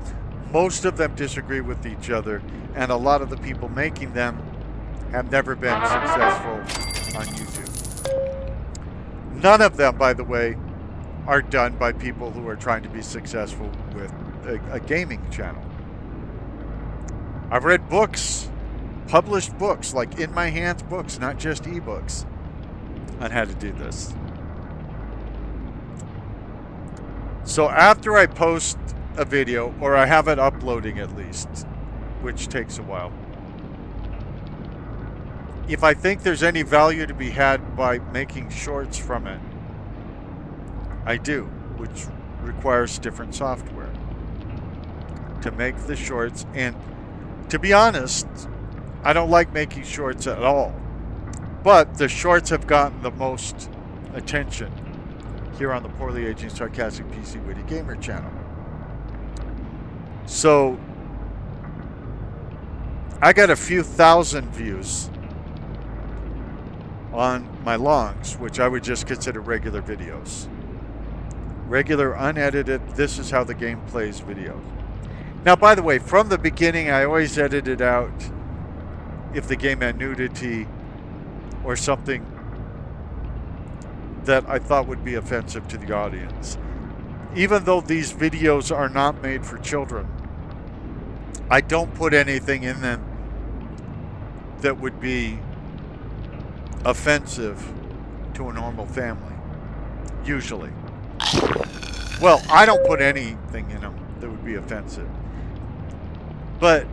Most of them disagree with each other, and a lot of the people making them have never been successful on YouTube. None of them, by the way, are done by people who are trying to be successful with a gaming channel. I've read books, published books, like in my hands books, not just ebooks, on how to do this. So after I post a video, or I have it uploading at least, which takes a while, if I think there's any value to be had by making shorts from it, I do, which requires different software to make the shorts. And to be honest, I don't like making shorts at all, but the shorts have gotten the most attention here on the Poorly Aging Sarcastic PC Witty Gamer channel. So I got a few thousand views on my longs, which I would just consider regular videos. Regular, unedited, this is how the game plays videos. Now, by the way, from the beginning, I always edited out if the game had nudity or something that I thought would be offensive to the audience. Even though these videos are not made for children, I don't put anything in them that would be offensive to a normal family, usually. Well, I don't put anything in them that would be offensive. But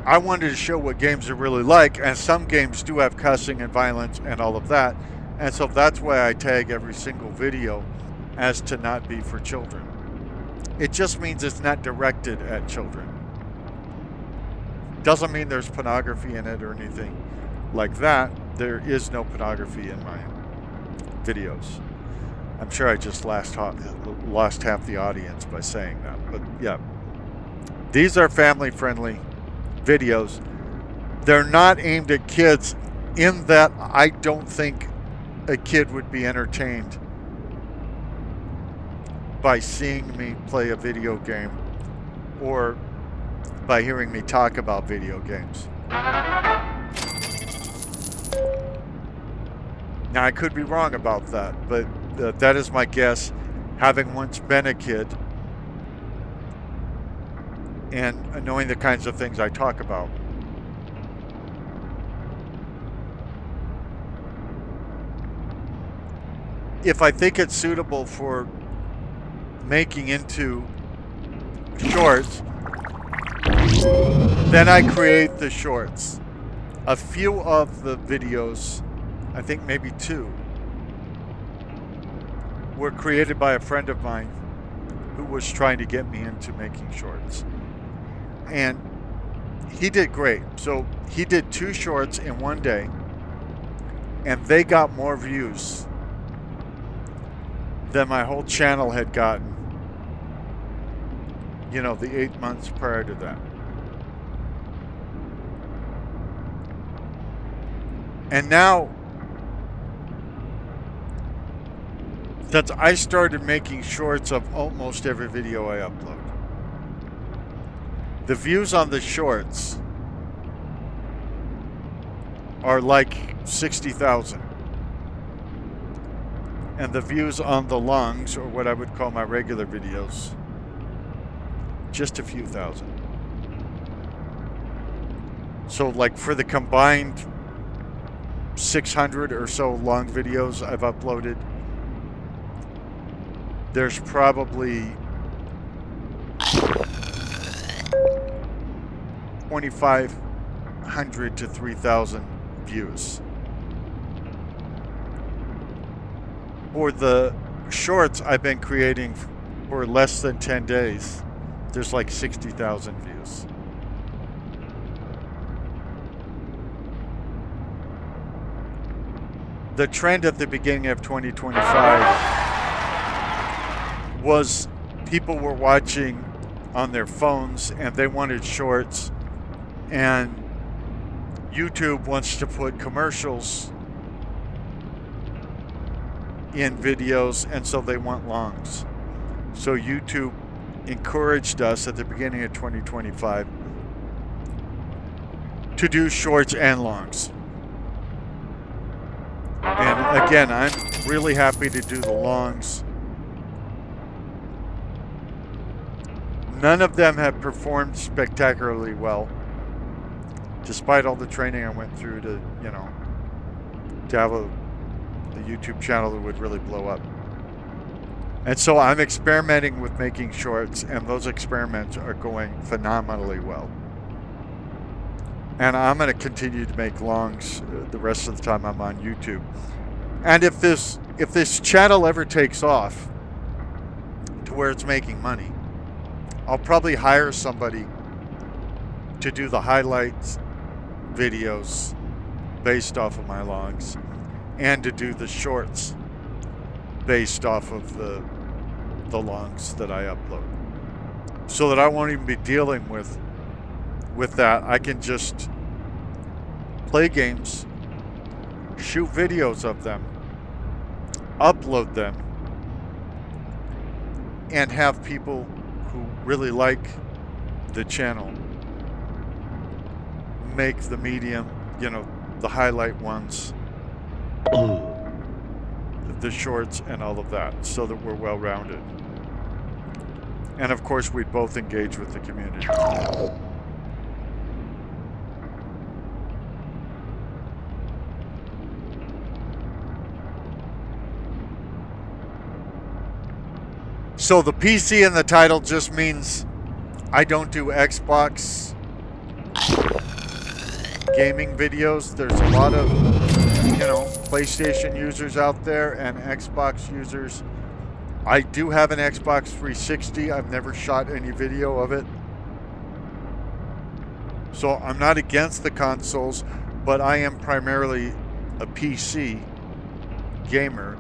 I wanted to show what games are really like, and some games do have cussing and violence and all of that. And so that's why I tag every single video as to not be for children. It just means it's not directed at children. Doesn't mean there's pornography in it or anything like that. There is no pornography in my videos. I'm sure I just lost half the audience by saying that. But yeah, these are family-friendly videos. They're not aimed at kids in that I don't think a kid would be entertained by seeing me play a video game or by hearing me talk about video games. Now, I could be wrong about that, but that is my guess, having once been a kid and knowing the kinds of things I talk about. If I think it's suitable for making into shorts, then I create the shorts. A few of the videos, I think maybe 2, were created by a friend of mine who was trying to get me into making shorts. And he did great. So he did 2 shorts in one day, and they got more views than my whole channel had gotten, you know, the 8 months prior to that. And now, since I started making shorts of almost every video I upload, the views on the shorts are like 60,000. And the views on the longs, or what I would call my regular videos, just a few thousand. So like for the combined 600 or so long videos I've uploaded, there's probably 2,500 to 3,000 views. For the shorts I've been creating for less than 10 days, there's like 60,000 views. The trend at the beginning of 2025 was people were watching on their phones and they wanted shorts, and YouTube wants to put commercials in videos, and so they want longs. So YouTube encouraged us at the beginning of 2025 to do shorts and longs. And Again, I'm really happy to do the longs. None of them have performed spectacularly well, despite all the training I went through to, you know, to have a YouTube channel that would really blow up. And so I'm experimenting with making shorts, and those experiments are going phenomenally well. And I'm going to continue to make longs the rest of the time I'm on YouTube. And if this channel ever takes off to where it's making money, I'll probably hire somebody to do the highlights videos based off of my longs, and to do the shorts based off of the longs that I upload, so that I won't even be dealing with that. I can just play games, shoot videos of them, upload them, and have people who really like the channel make the medium, you know, the highlight ones, the shorts, and all of that, so that we're well-rounded. And of course, we both engage with the community. So the PC in the title just means I don't do Xbox gaming videos. There's a lot of, you know, PlayStation users out there and Xbox users. I do have an Xbox 360. I've never shot any video of it. So I'm not against the consoles, but I am primarily a PC gamer.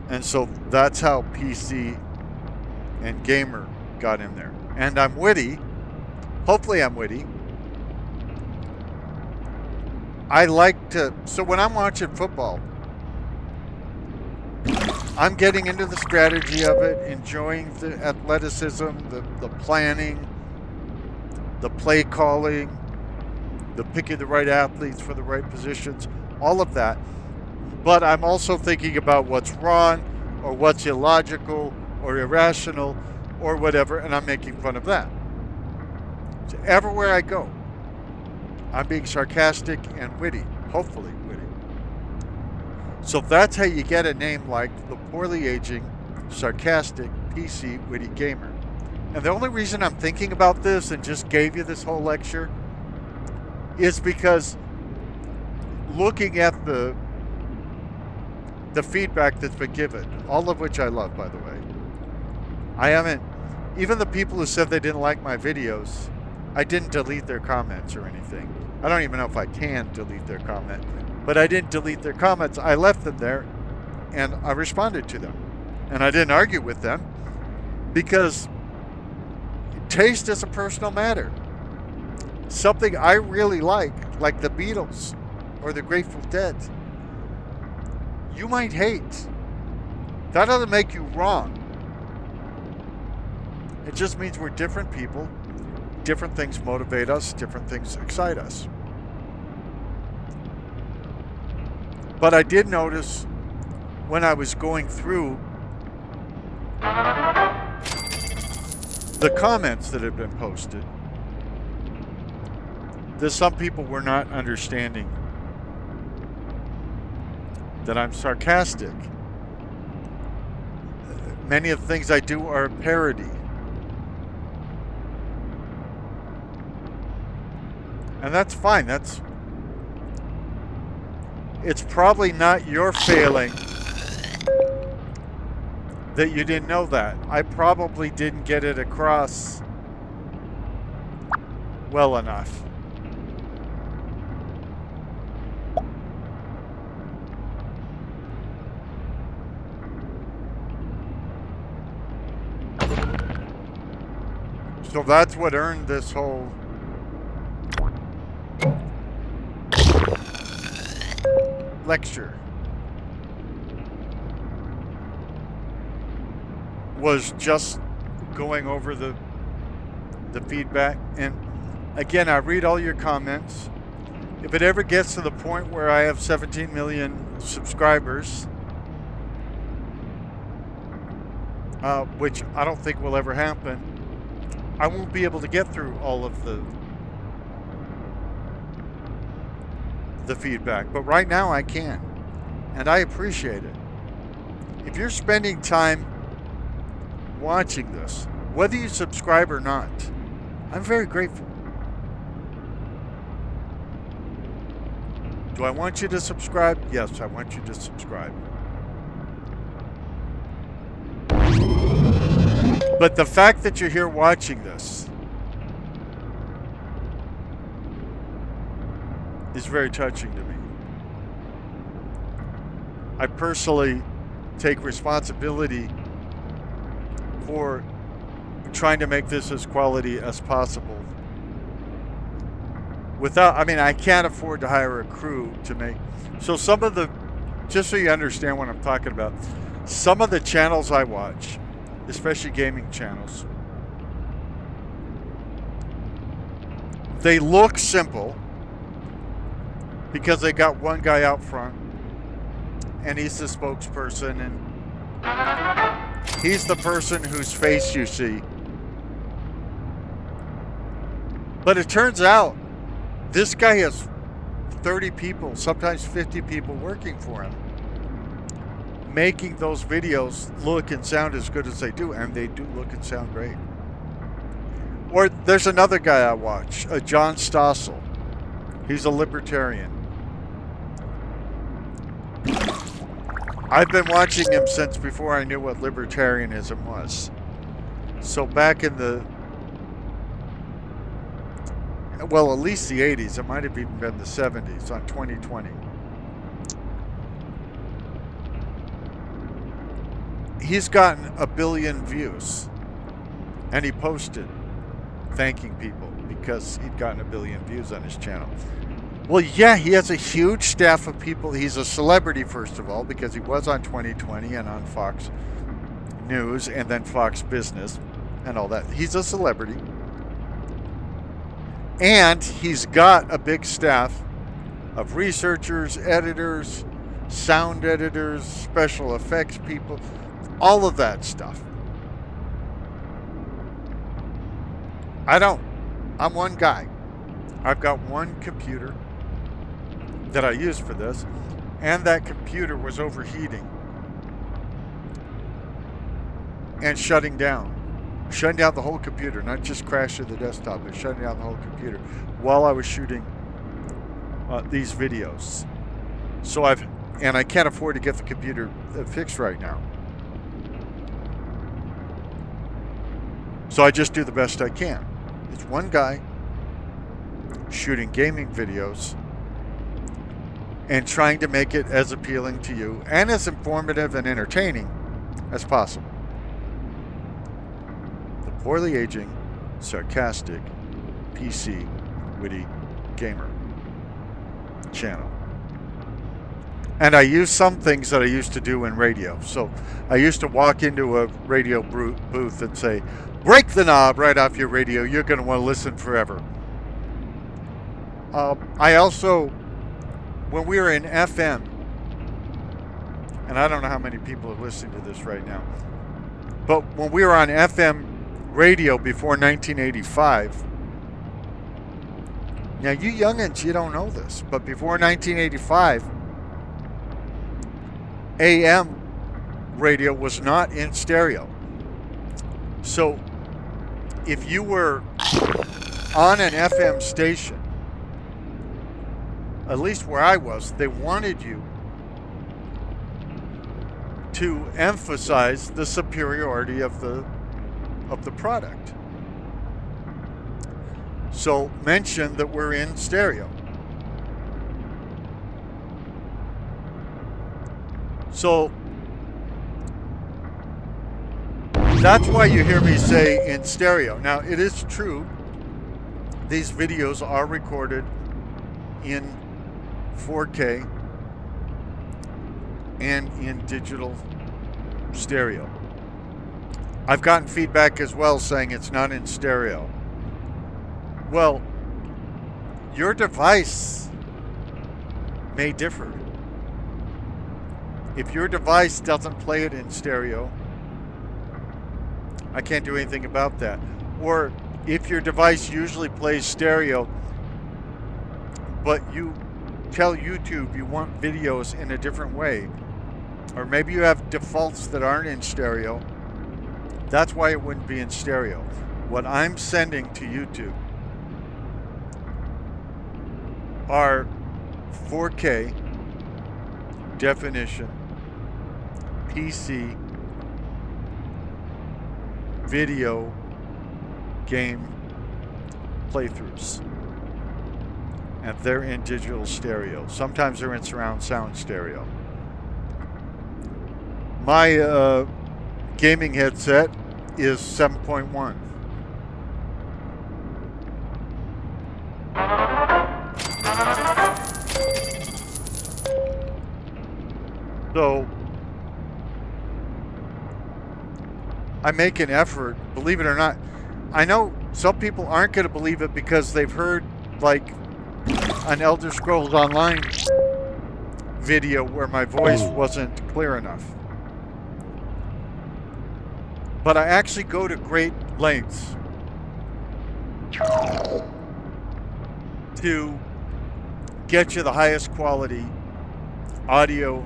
And so that's how PC and gamer got in there. And I'm witty. Hopefully I'm witty. I like to, so when I'm watching football, I'm getting into the strategy of it, enjoying the athleticism, the planning, the play calling, the picking the right athletes for the right positions, all of that. But I'm also thinking about what's wrong, or what's illogical, or irrational, or whatever, and I'm making fun of that. So everywhere I go, I'm being sarcastic and witty, hopefully witty. So that's how you get a name like the poorly aging, sarcastic, PC, witty gamer. And the only reason I'm thinking about this and just gave you this whole lecture is because looking at the feedback that's been given, all of which I love, by the way. I haven't, even the people who said they didn't like my videos, I didn't delete their comments or anything. I don't even know if I can delete their comment, but I didn't delete their comments. I left them there and I responded to them. And I didn't argue with them because taste is a personal matter. Something I really like the Beatles or the Grateful Dead, you might hate. That doesn't make you wrong. It just means we're different people. Different things motivate us, different things excite us. But I did notice when I was going through the comments that had been posted that some people were not understanding that I'm sarcastic. Many of the things I do are a parody. And that's fine. It's probably not your failing that you didn't know that. I probably didn't get it across well enough. So that's what earned this whole lecture, was just going over the feedback. And again, I read all your comments. If it ever gets to the point where I have 17 million subscribers, which I don't think will ever happen, I won't be able to get through all of the feedback. But right now I can, and I appreciate it. If you're spending time watching this, whether you subscribe or not, I'm very grateful. Do I want you to subscribe? Yes, I want you to subscribe. But the fact that you're here watching this is very touching to me. I personally take responsibility for trying to make this as quality as possible. I can't afford to hire a crew to make. So some of the, just so you understand what I'm talking about, some of the channels I watch, especially gaming channels, they look simple because they got one guy out front and he's the spokesperson and he's the person whose face you see. But it turns out this guy has 30 people, sometimes 50 people working for him, making those videos look and sound as good as they do, and they do look and sound great. Or there's another guy I watch, John Stossel. He's a libertarian. I've been watching him since before I knew what libertarianism was. So back in at least the 80s, it might have even been the 70s, on 2020. He's gotten 1 billion views, and he posted thanking people because he'd gotten 1 billion views on his channel. Well, yeah, he has a huge staff of people. He's a celebrity, first of all, because he was on 2020 and on Fox News and then Fox Business and all that. He's a celebrity. And he's got a big staff of researchers, editors, sound editors, special effects people, all of that stuff. I'm one guy. I've got one computer that I use for this, and that computer was overheating and shutting down the whole computer, not just crashing the desktop, but shutting down the whole computer while I was shooting these videos. So I can't afford to get the computer fixed right now. So I just do the best I can. It's one guy shooting gaming videos and trying to make it as appealing to you and as informative and entertaining as possible. The poorly aging, sarcastic, PC, witty gamer channel. And I use some things that I used to do in radio. So I used to walk into a radio booth and say, break the knob right off your radio. You're going to want to listen forever. I also, when we were in FM, and I don't know how many people are listening to this right now, but when we were on FM radio before 1985, now you youngins, you don't know this, but before 1985, AM radio was not in stereo. So if you were on an FM station, at least where I was, they wanted you to emphasize the superiority of the product. So mention that we're in stereo. So that's why you hear me say in stereo. Now, it is true, these videos are recorded in 4K and in digital stereo. I've gotten feedback as well saying it's not in stereo. Well, your device may differ. If your device doesn't play it in stereo, I can't do anything about that. Or if your device usually plays stereo, but you tell YouTube you want videos in a different way, or maybe you have defaults that aren't in stereo, that's why it wouldn't be in stereo. What I'm sending to YouTube are 4K definition PC video game playthroughs, and they're in digital stereo. Sometimes they're in surround sound stereo. My gaming headset is 7.1. So I make an effort, believe it or not. I know some people aren't going to believe it because they've heard like an Elder Scrolls Online video where my voice wasn't clear enough. But I actually go to great lengths to get you the highest quality audio,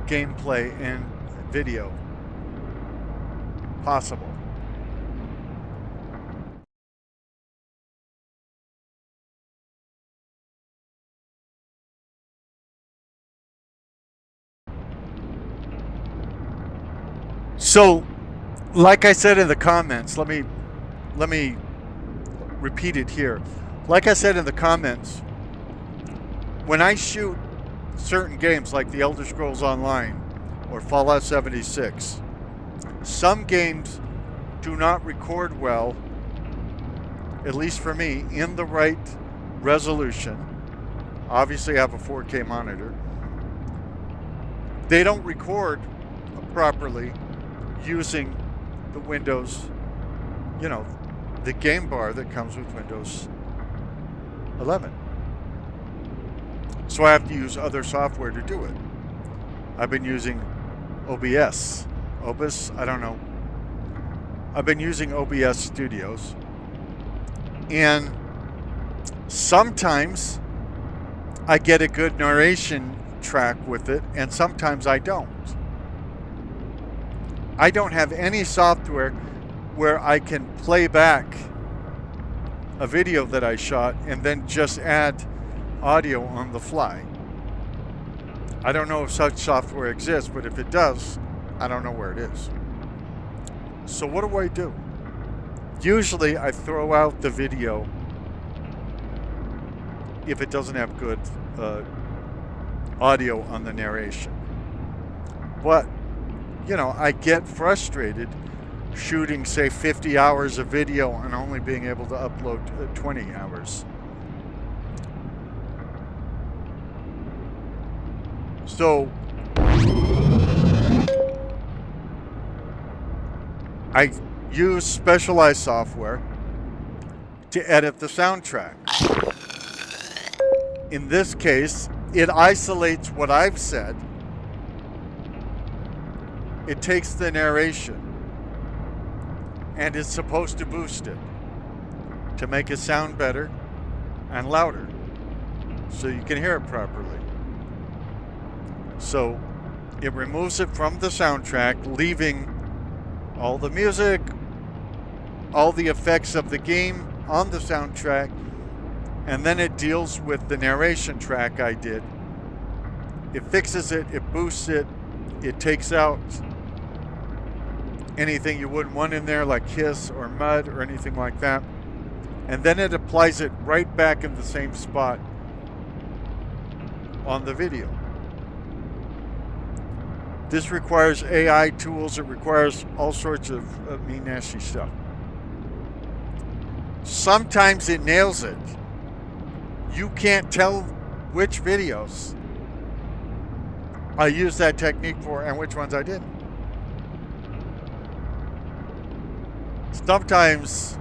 gameplay, and video possible. So, like I said in the comments, let me repeat it here. Like I said in the comments, when I shoot certain games like the Elder Scrolls Online or Fallout 76, some games do not record well, at least for me, in the right resolution. Obviously I have a 4K monitor. They don't record properly using the Windows, you know, the game bar that comes with Windows 11. So I have to use other software to do it. I've been using OBS. I don't know. I've been using OBS Studios. And sometimes I get a good narration track with it, and sometimes I don't. I don't have any software where I can play back a video that I shot and then just add audio on the fly. I don't know if such software exists, but if it does, I don't know where it is. So what do? Usually I throw out the video if it doesn't have good audio on the narration. But, you know, I get frustrated shooting, say, 50 hours of video and only being able to upload 20 hours. So I use specialized software to edit the soundtrack. In this case, it isolates what I've said. It takes the narration and it's supposed to boost it to make it sound better and louder so you can hear it properly. So it removes it from the soundtrack, leaving all the music, all the effects of the game on the soundtrack, and then it deals with the narration track I did. It fixes it, it boosts it, it takes out anything you wouldn't want in there like hiss or mud or anything like that, and then it applies it right back in the same spot on the video. This requires AI tools. It requires all sorts of mean, nasty stuff. Sometimes it nails it. You can't tell which videos I used that technique for and which ones I didn't. Sometimes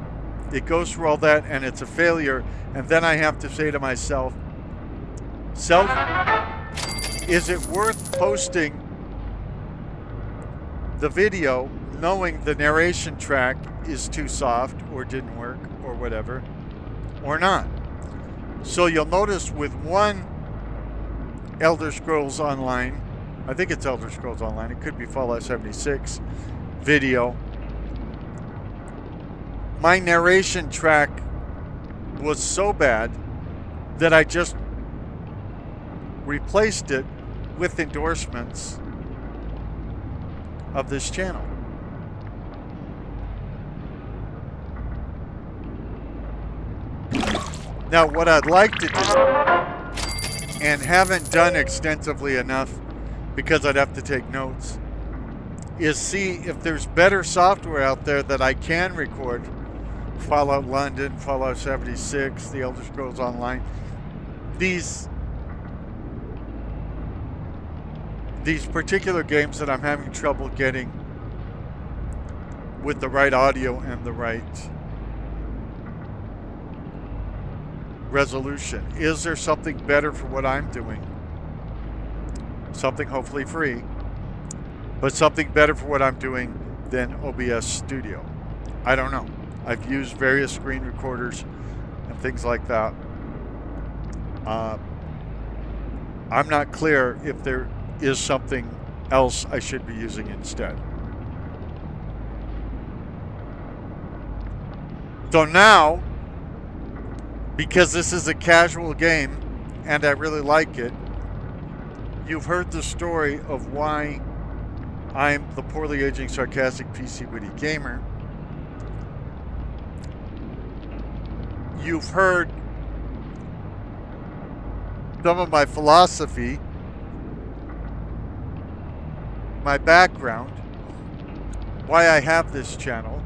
it goes through all that and it's a failure, and then I have to say to myself, Self, is it worth posting the video knowing the narration track is too soft or didn't work or whatever, or not? So you'll notice with one Elder Scrolls Online, I think it's Elder Scrolls Online, it could be Fallout 76 video, my narration track was so bad that I just replaced it with endorsements of this channel. Now, what I'd like to do, and haven't done extensively enough because I'd have to take notes, is see if there's better software out there that I can record Fallout London, Fallout 76, the Elder Scrolls Online. These particular games that I'm having trouble getting with the right audio and the right resolution. Is there something better for what I'm doing? Something hopefully free, but something better for what I'm doing than OBS Studio. I don't know. I've used various screen recorders and things like that. I'm not clear if there is something else I should be using instead. So now, because this is a casual game and I really like it, you've heard the story of why I'm the poorly aging, sarcastic, PC witty gamer. You've heard some of my philosophy, my background, why I have this channel.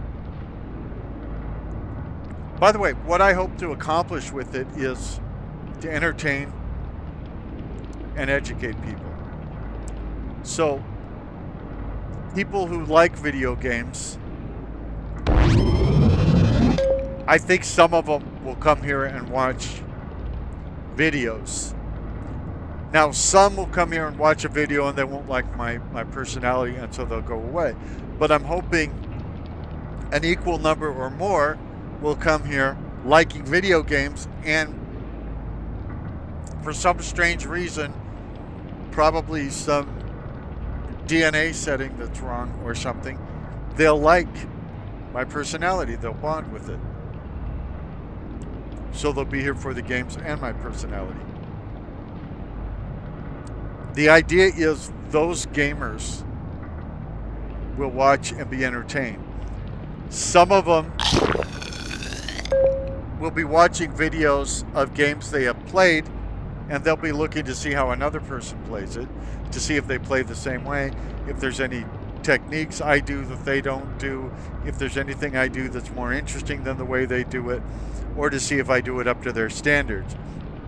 By the way, what I hope to accomplish with it is to entertain and educate people. So, people who like video games, I think some of them will come here and watch videos. Now, some will come here and watch a video and they won't like my personality, and so they'll go away. But I'm hoping an equal number or more will come here liking video games, and for some strange reason, probably some DNA setting that's wrong or something, they'll like my personality. They'll bond with it. So they'll be here for the games and my personality. The idea is those gamers will watch and be entertained. Some of them will be watching videos of games they have played, and they'll be looking to see how another person plays it, to see if they play the same way, if there's any techniques I do that they don't do, if there's anything I do that's more interesting than the way they do it, or to see if I do it up to their standards.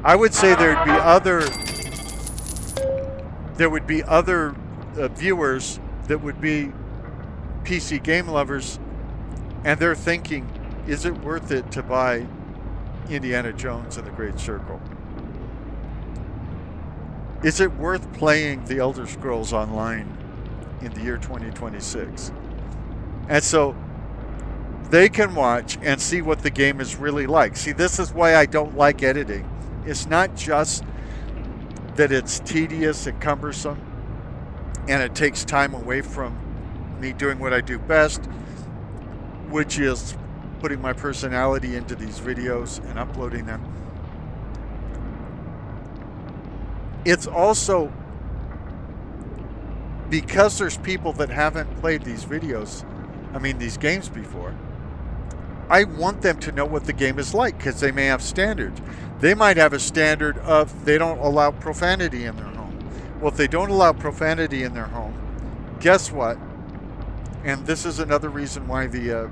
I would say there'd be other viewers that would be PC game lovers, and they're thinking, is it worth it to buy Indiana Jones and the Great Circle? Is it worth playing the Elder Scrolls Online in the year 2026? And so they can watch and see what the game is really like. See, this is why I don't like editing. It's not just that it's tedious and cumbersome and it takes time away from me doing what I do best, which is putting my personality into these videos and uploading them. It's also because there's people that haven't played these these games before. I want them to know what the game is like, because they may have standards. They might have a standard of they don't allow profanity in their home. Well, if they don't allow profanity in their home, guess what? And this is another reason why the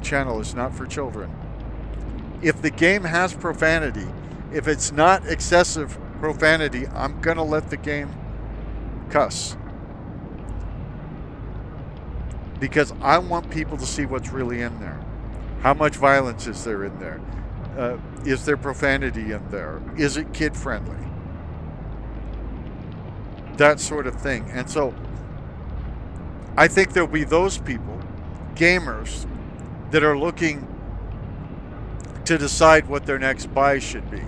channel is not for children. If the game has profanity, if it's not excessive profanity, I'm gonna let the game cuss, because I want people to see what's really in there. How much violence is there in there? Is there profanity in there? Is it kid friendly? that sort of thing. And so I think there'll be those people, gamers, that are looking to decide what their next buy should be.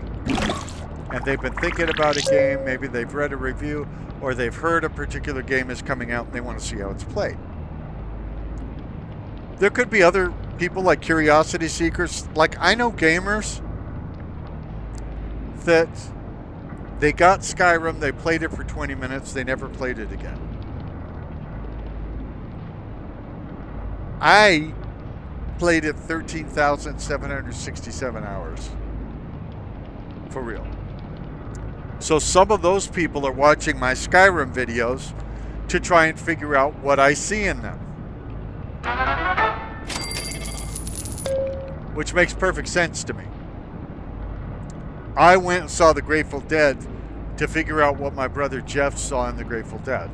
And they've been thinking about a game, maybe they've read a review, or they've heard a particular game is coming out and they want to see how it's played. There could be other people like curiosity seekers. Like, I know gamers that they got Skyrim, they played it for 20 minutes, they never played it again. I played it 13,767 hours. For real. So some of those people are watching my Skyrim videos to try and figure out what I see in them. Which makes perfect sense to me. I went and saw The Grateful Dead to figure out what my brother Jeff saw in The Grateful Dead.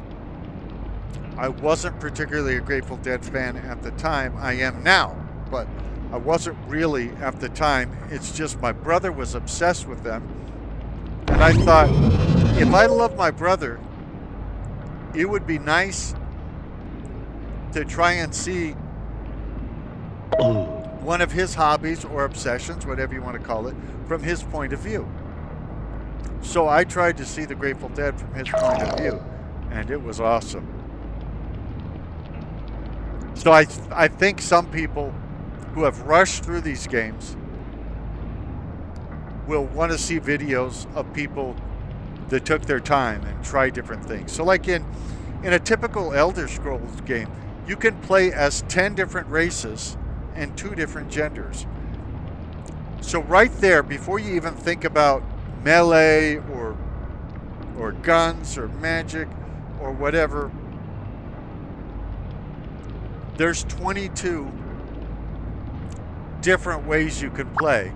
I wasn't particularly a Grateful Dead fan at the time. I am now, but I wasn't really at the time. It's just my brother was obsessed with them. And I thought, if I love my brother, it would be nice to try and see one of his hobbies or obsessions, whatever you want to call it, from his point of view. So I tried to see The Grateful Dead from his point of view, and it was awesome. So I think some people who have rushed through these games will want to see videos of people that took their time and tried different things. So like in a typical Elder Scrolls game, you can play as 10 different races and 2 different genders. So right there, before you even think about melee or guns or magic or whatever, there's 22 different ways you can play.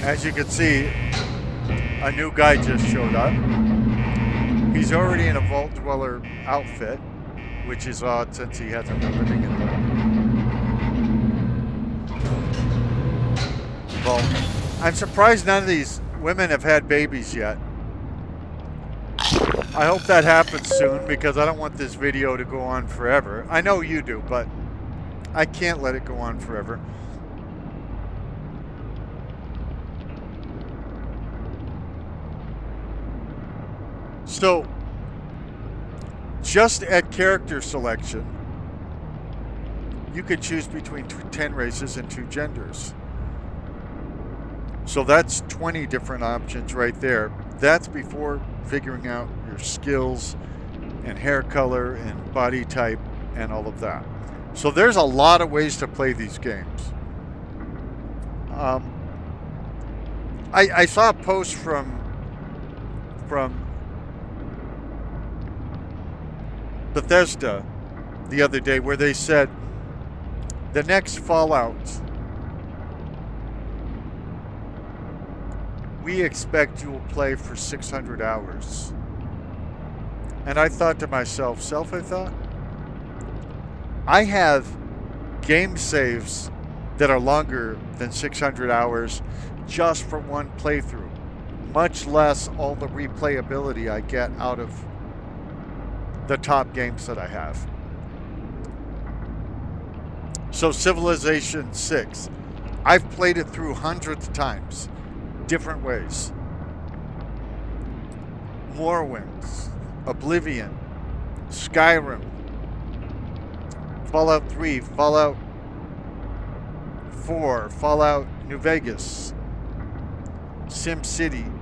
As you can see, a new guy just showed up. He's already in a Vault Dweller outfit, which is odd since he hasn't been living in the vault. I'm surprised none of these women have had babies yet. I hope that happens soon because I don't want this video to go on forever. I know you do, but I can't let it go on forever. So, just at character selection, you could choose between 10 races and 2 genders. So that's 20 different options right there. That's before figuring out your skills and hair color and body type and all of that. So there's a lot of ways to play these games. I saw a post from Bethesda the other day where they said the next Fallout, we expect you will play for 600 hours. And I thought to myself, I have game saves that are longer than 600 hours just for one playthrough, much less all the replayability I get out of the top games that I have. So Civilization 6, I've played it through hundreds of times, different ways. Morrowind, Oblivion, Skyrim, Fallout 3, Fallout 4, Fallout New Vegas, SimCity.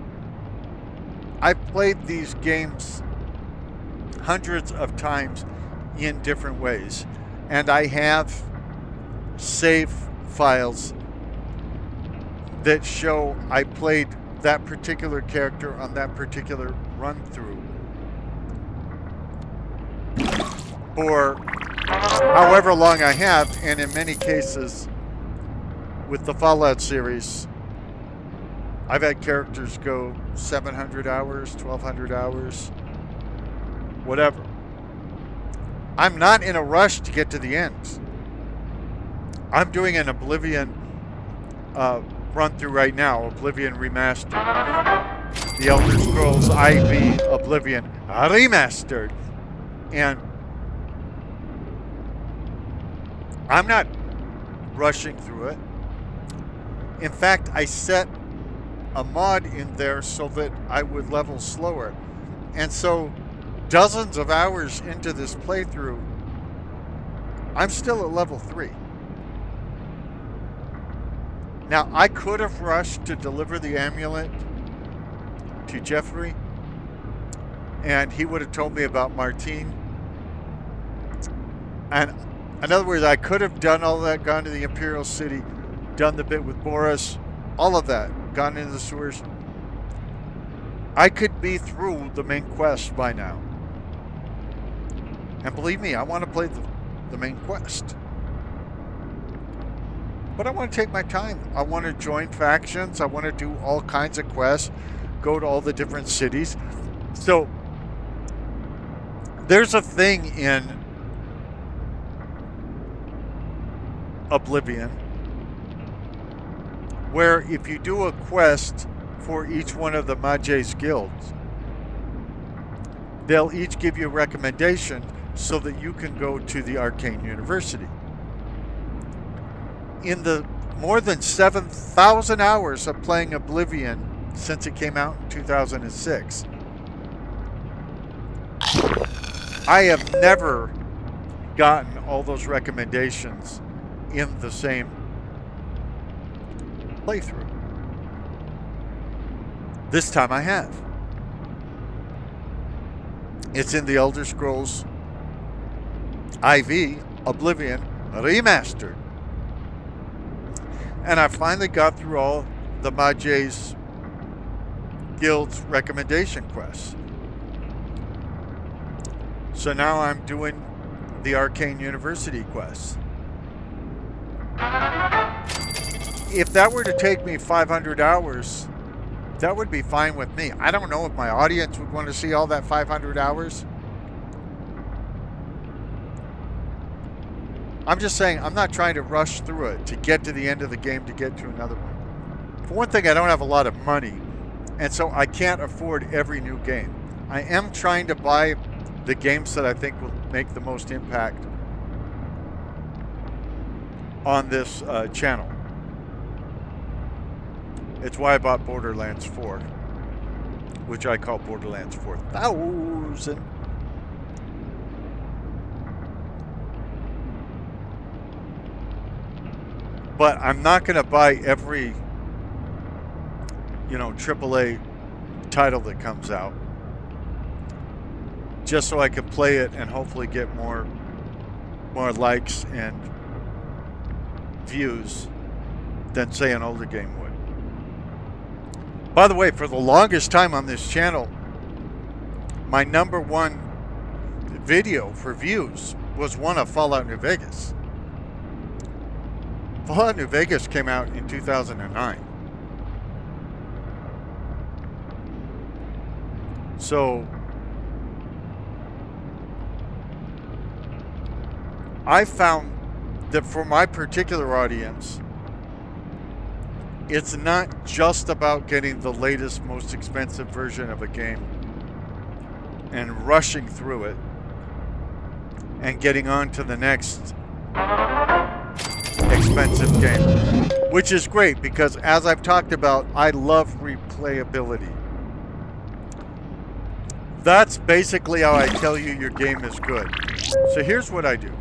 I've played these games hundreds of times in different ways, and I have save files that show I played that particular character on that particular run through for however long I have. And in many cases with the Fallout series, I've had characters go 700 hours, 1200 hours, whatever. I'm not in a rush to get to the end. I'm doing an Oblivion run through right now, Oblivion Remastered. The Elder Scrolls IV Oblivion Remastered. And I'm not rushing through it. In fact, I set a mod in there so that I would level slower. And so dozens of hours into this playthrough, I'm still at level 3. Now, I could have rushed to deliver the amulet to Jeffrey, and he would have told me about Martine. And in other words, I could have done all that, gone to the Imperial City, done the bit with Boris, all of that, gone into the sewers. I could be through the main quest by now. And believe me, I want to play the main quest. But I want to take my time. I want to join factions. I want to do all kinds of quests, go to all the different cities. So there's a thing in Oblivion where if you do a quest for each one of the Mages guilds, they'll each give you a recommendation so that you can go to the Arcane University. In the more than 7,000 hours of playing Oblivion since it came out in 2006, I have never gotten all those recommendations in the same playthrough. This time I have. It's in the Elder Scrolls IV Oblivion Remastered. And I finally got through all the Mages Guild's recommendation quests. So now I'm doing the Arcane University quests. If that were to take me 500 hours, that would be fine with me. I don't know if my audience would want to see all that 500 hours. I'm just saying, I'm not trying to rush through it to get to the end of the game to get to another one. For one thing, I don't have a lot of money, and so I can't afford every new game. I am trying to buy the games that I think will make the most impact on this channel. It's why I bought Borderlands 4, which I call Borderlands 4000. But I'm not going to buy every, AAA title that comes out just so I can play it and hopefully get more likes and views than, say, an older game would. By the way, for the longest time on this channel, my #1 video for views was one of Fallout New Vegas. Fallout New Vegas came out in 2009. So I found that for my particular audience, it's not just about getting the latest, most expensive version of a game and rushing through it and getting on to the next expensive game, which is great because, as I've talked about, I love replayability. That's basically how I tell you your game is good. So here's what I do,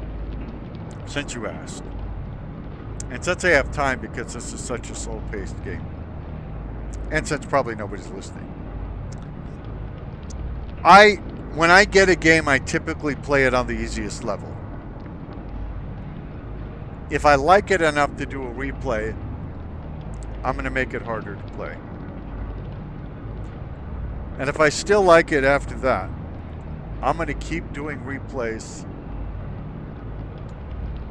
since you asked. And since I have time, because this is such a slow-paced game, and since probably nobody's listening, when I get a game, I typically play it on the easiest level. If I like it enough to do a replay, I'm going to make it harder to play. And if I still like it after that, I'm going to keep doing replays,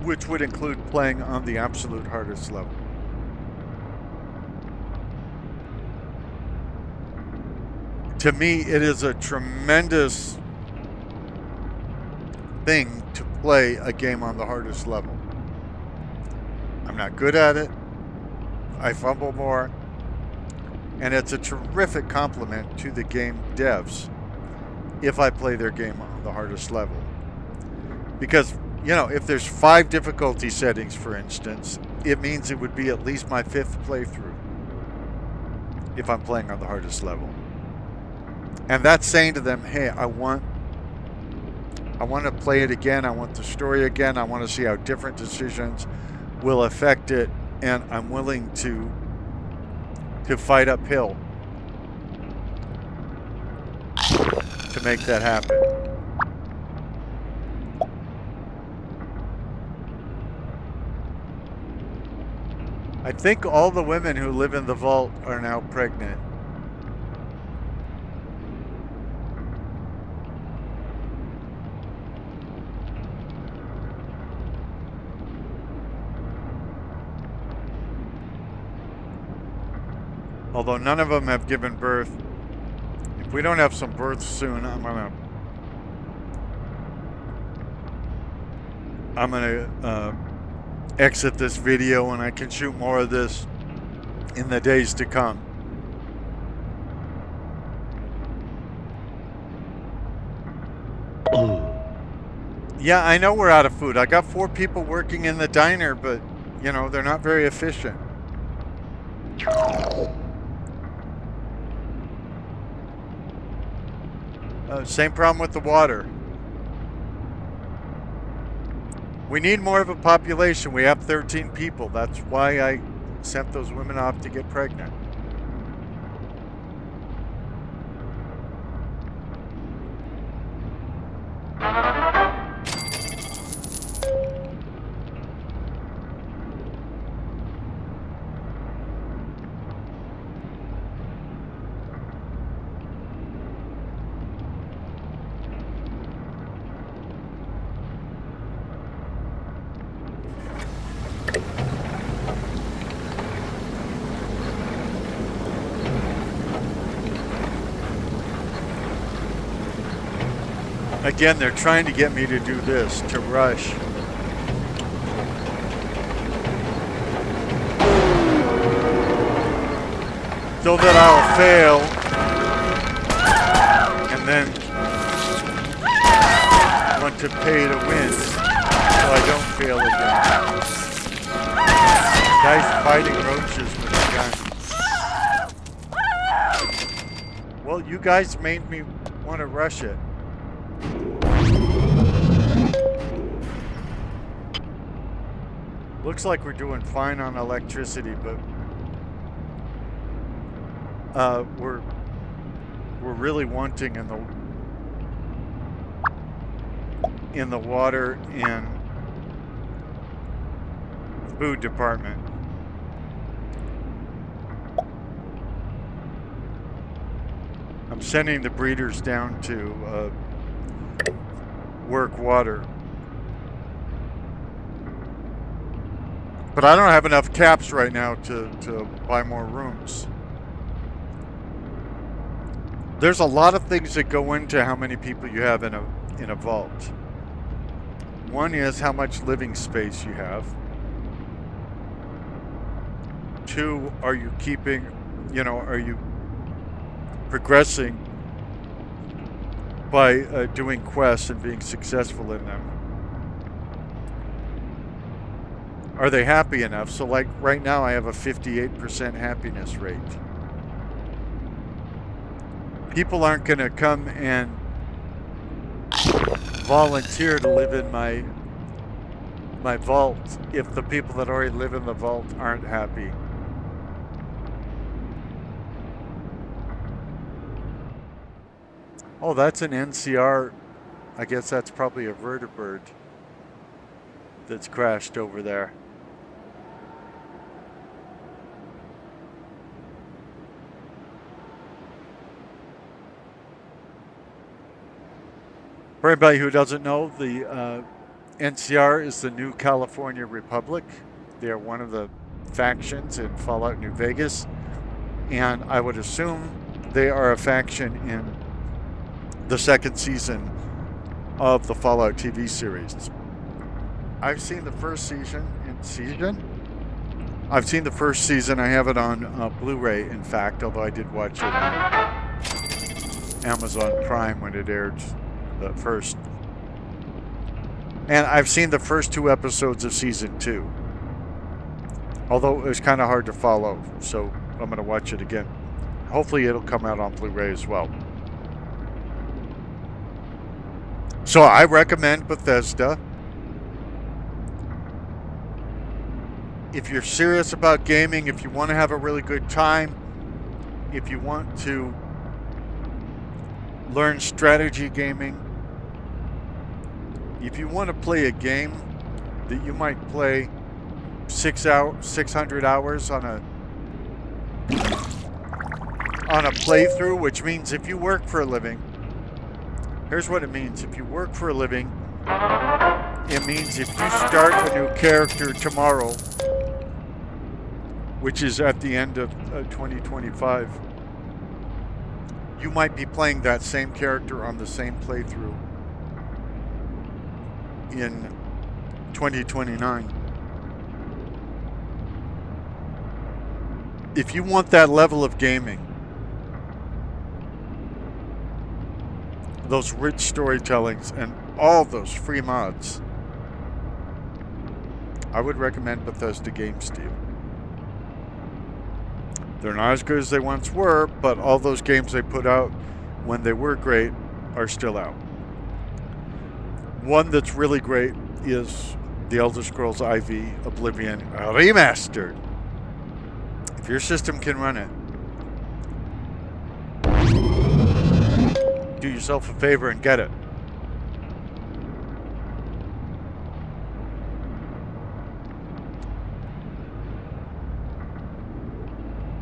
which would include playing on the absolute hardest level. To me, it is a tremendous thing to play a game on the hardest level. I'm not good at it. I fumble more. And it's a terrific compliment to the game devs if I play their game on the hardest level. Because, you know, if there's 5 difficulty settings, for instance, it means it would be at least my 5th playthrough if I'm playing on the hardest level. And that's saying to them, hey, I want to play it again. I want the story again. I want to see how different decisions will affect it. And I'm willing to fight uphill to make that happen. I think all the women who live in the vault are now pregnant. Although none of them have given birth. If we don't have some births soon, I'm gonna exit this video, and I can shoot more of this in the days to come. Yeah, I know we're out of food. I got 4 people working in the diner, but, you know, they're not very efficient. Same problem with the water. We need more of a population. We have 13 people. That's why I sent those women off to get pregnant. Again, they're trying to get me to do this, to rush. So that I'll fail, and then want to pay to win, so I don't fail again. Guys fighting roaches with a gun. Well, you guys made me want to rush it. Looks like we're doing fine on electricity, but we're really wanting in the water and food department. I'm sending the breeders down to work water. But I don't have enough caps right now to buy more rooms. There's a lot of things that go into how many people you have in a vault. One is how much living space you have. 2, are you keeping, you know, are you progressing by doing quests and being successful in them? Are they happy enough? So like right now I have a 58% happiness rate. People aren't going to come and volunteer to live in my vault if the people that already live in the vault aren't happy. Oh, that's an NCR. I guess that's probably a vertibird that's crashed over there. For anybody who doesn't know, the NCR is the New California Republic. They are one of the factions in Fallout New Vegas, and I would assume they are a faction in the 2nd season of the Fallout TV series. I've seen the first season. I've seen the first season. I have it on Blu-ray, in fact, although I did watch it on Amazon Prime when it aired first. And I've seen the first 2 episodes of season 2. Although it was kind of hard to follow, so I'm going to watch it again. Hopefully it'll come out on Blu-ray as well. So I recommend Bethesda. If you're serious about gaming, if you want to have a really good time, if you want to learn strategy gaming, if you want to play a game that you might play 600 hours on a playthrough, which means if you work for a living, here's what it means. If you work for a living, it means if you start a new character tomorrow, which is at the end of 2025, you might be playing that same character on the same playthrough in 2029. If you want that level of gaming, those rich storytellings, and all those free mods, I would recommend Bethesda Game Steel. They're not as good as they once were, but all those games they put out when they were great are still out. One that's really great is The Elder Scrolls IV Oblivion Remastered. If your system can run it, do yourself a favor and get it.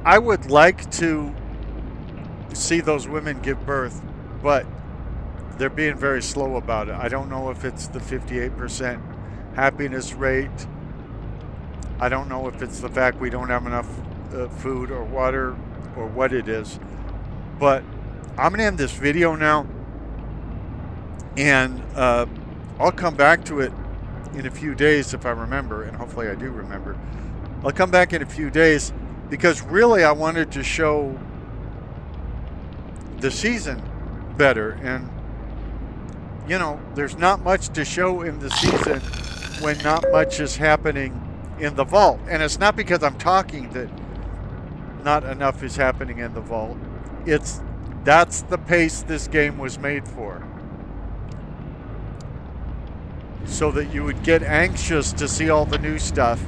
I would like to see those women give birth, but they're being very slow about it. I don't know if it's the 58% happiness rate. I don't know if it's the fact we don't have enough food or water or what it is. But I'm going to end this video now, and I'll come back to it in a few days if I remember, and hopefully I do remember. I'll come back in a few days because really I wanted to show the season better, and you know, there's not much to show in the season when not much is happening in the vault. And it's not because I'm talking that not enough is happening in the vault. That's the pace this game was made for, so that you would get anxious to see all the new stuff,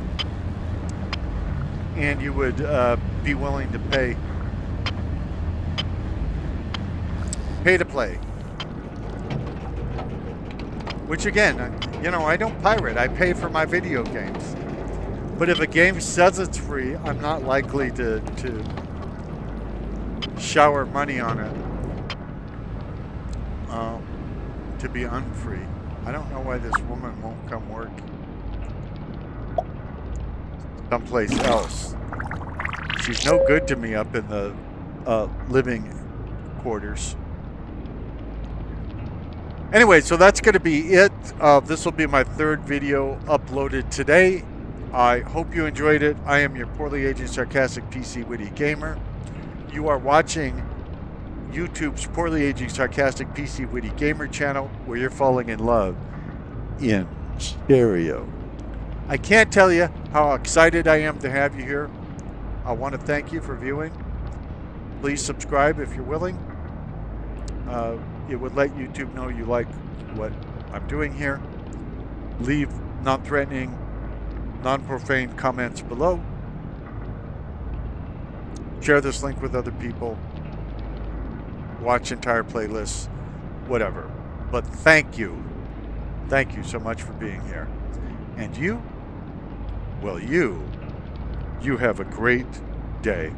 and you would be willing to pay to play. Which again, you know, I don't pirate. I pay for my video games. But if a game says it's free, I'm not likely to shower money on it to be unfree. I don't know why this woman won't come work someplace else. She's no good to me up in the living quarters. Anyway, so that's going to be it. This will be my 3rd video uploaded today. I hope you enjoyed it. I am your poorly aging, sarcastic PC Witty gamer. You are watching YouTube's poorly aging, sarcastic PC Witty gamer channel, where you're falling in love in stereo. I can't tell you how excited I am to have you here. I want to thank you for viewing. Please subscribe if you're willing. It would let YouTube know you like what I'm doing here. Leave non-threatening, non-profane comments below. Share this link with other people. Watch entire playlists, whatever. But thank you. Thank you so much for being here. And you, well, you have a great day.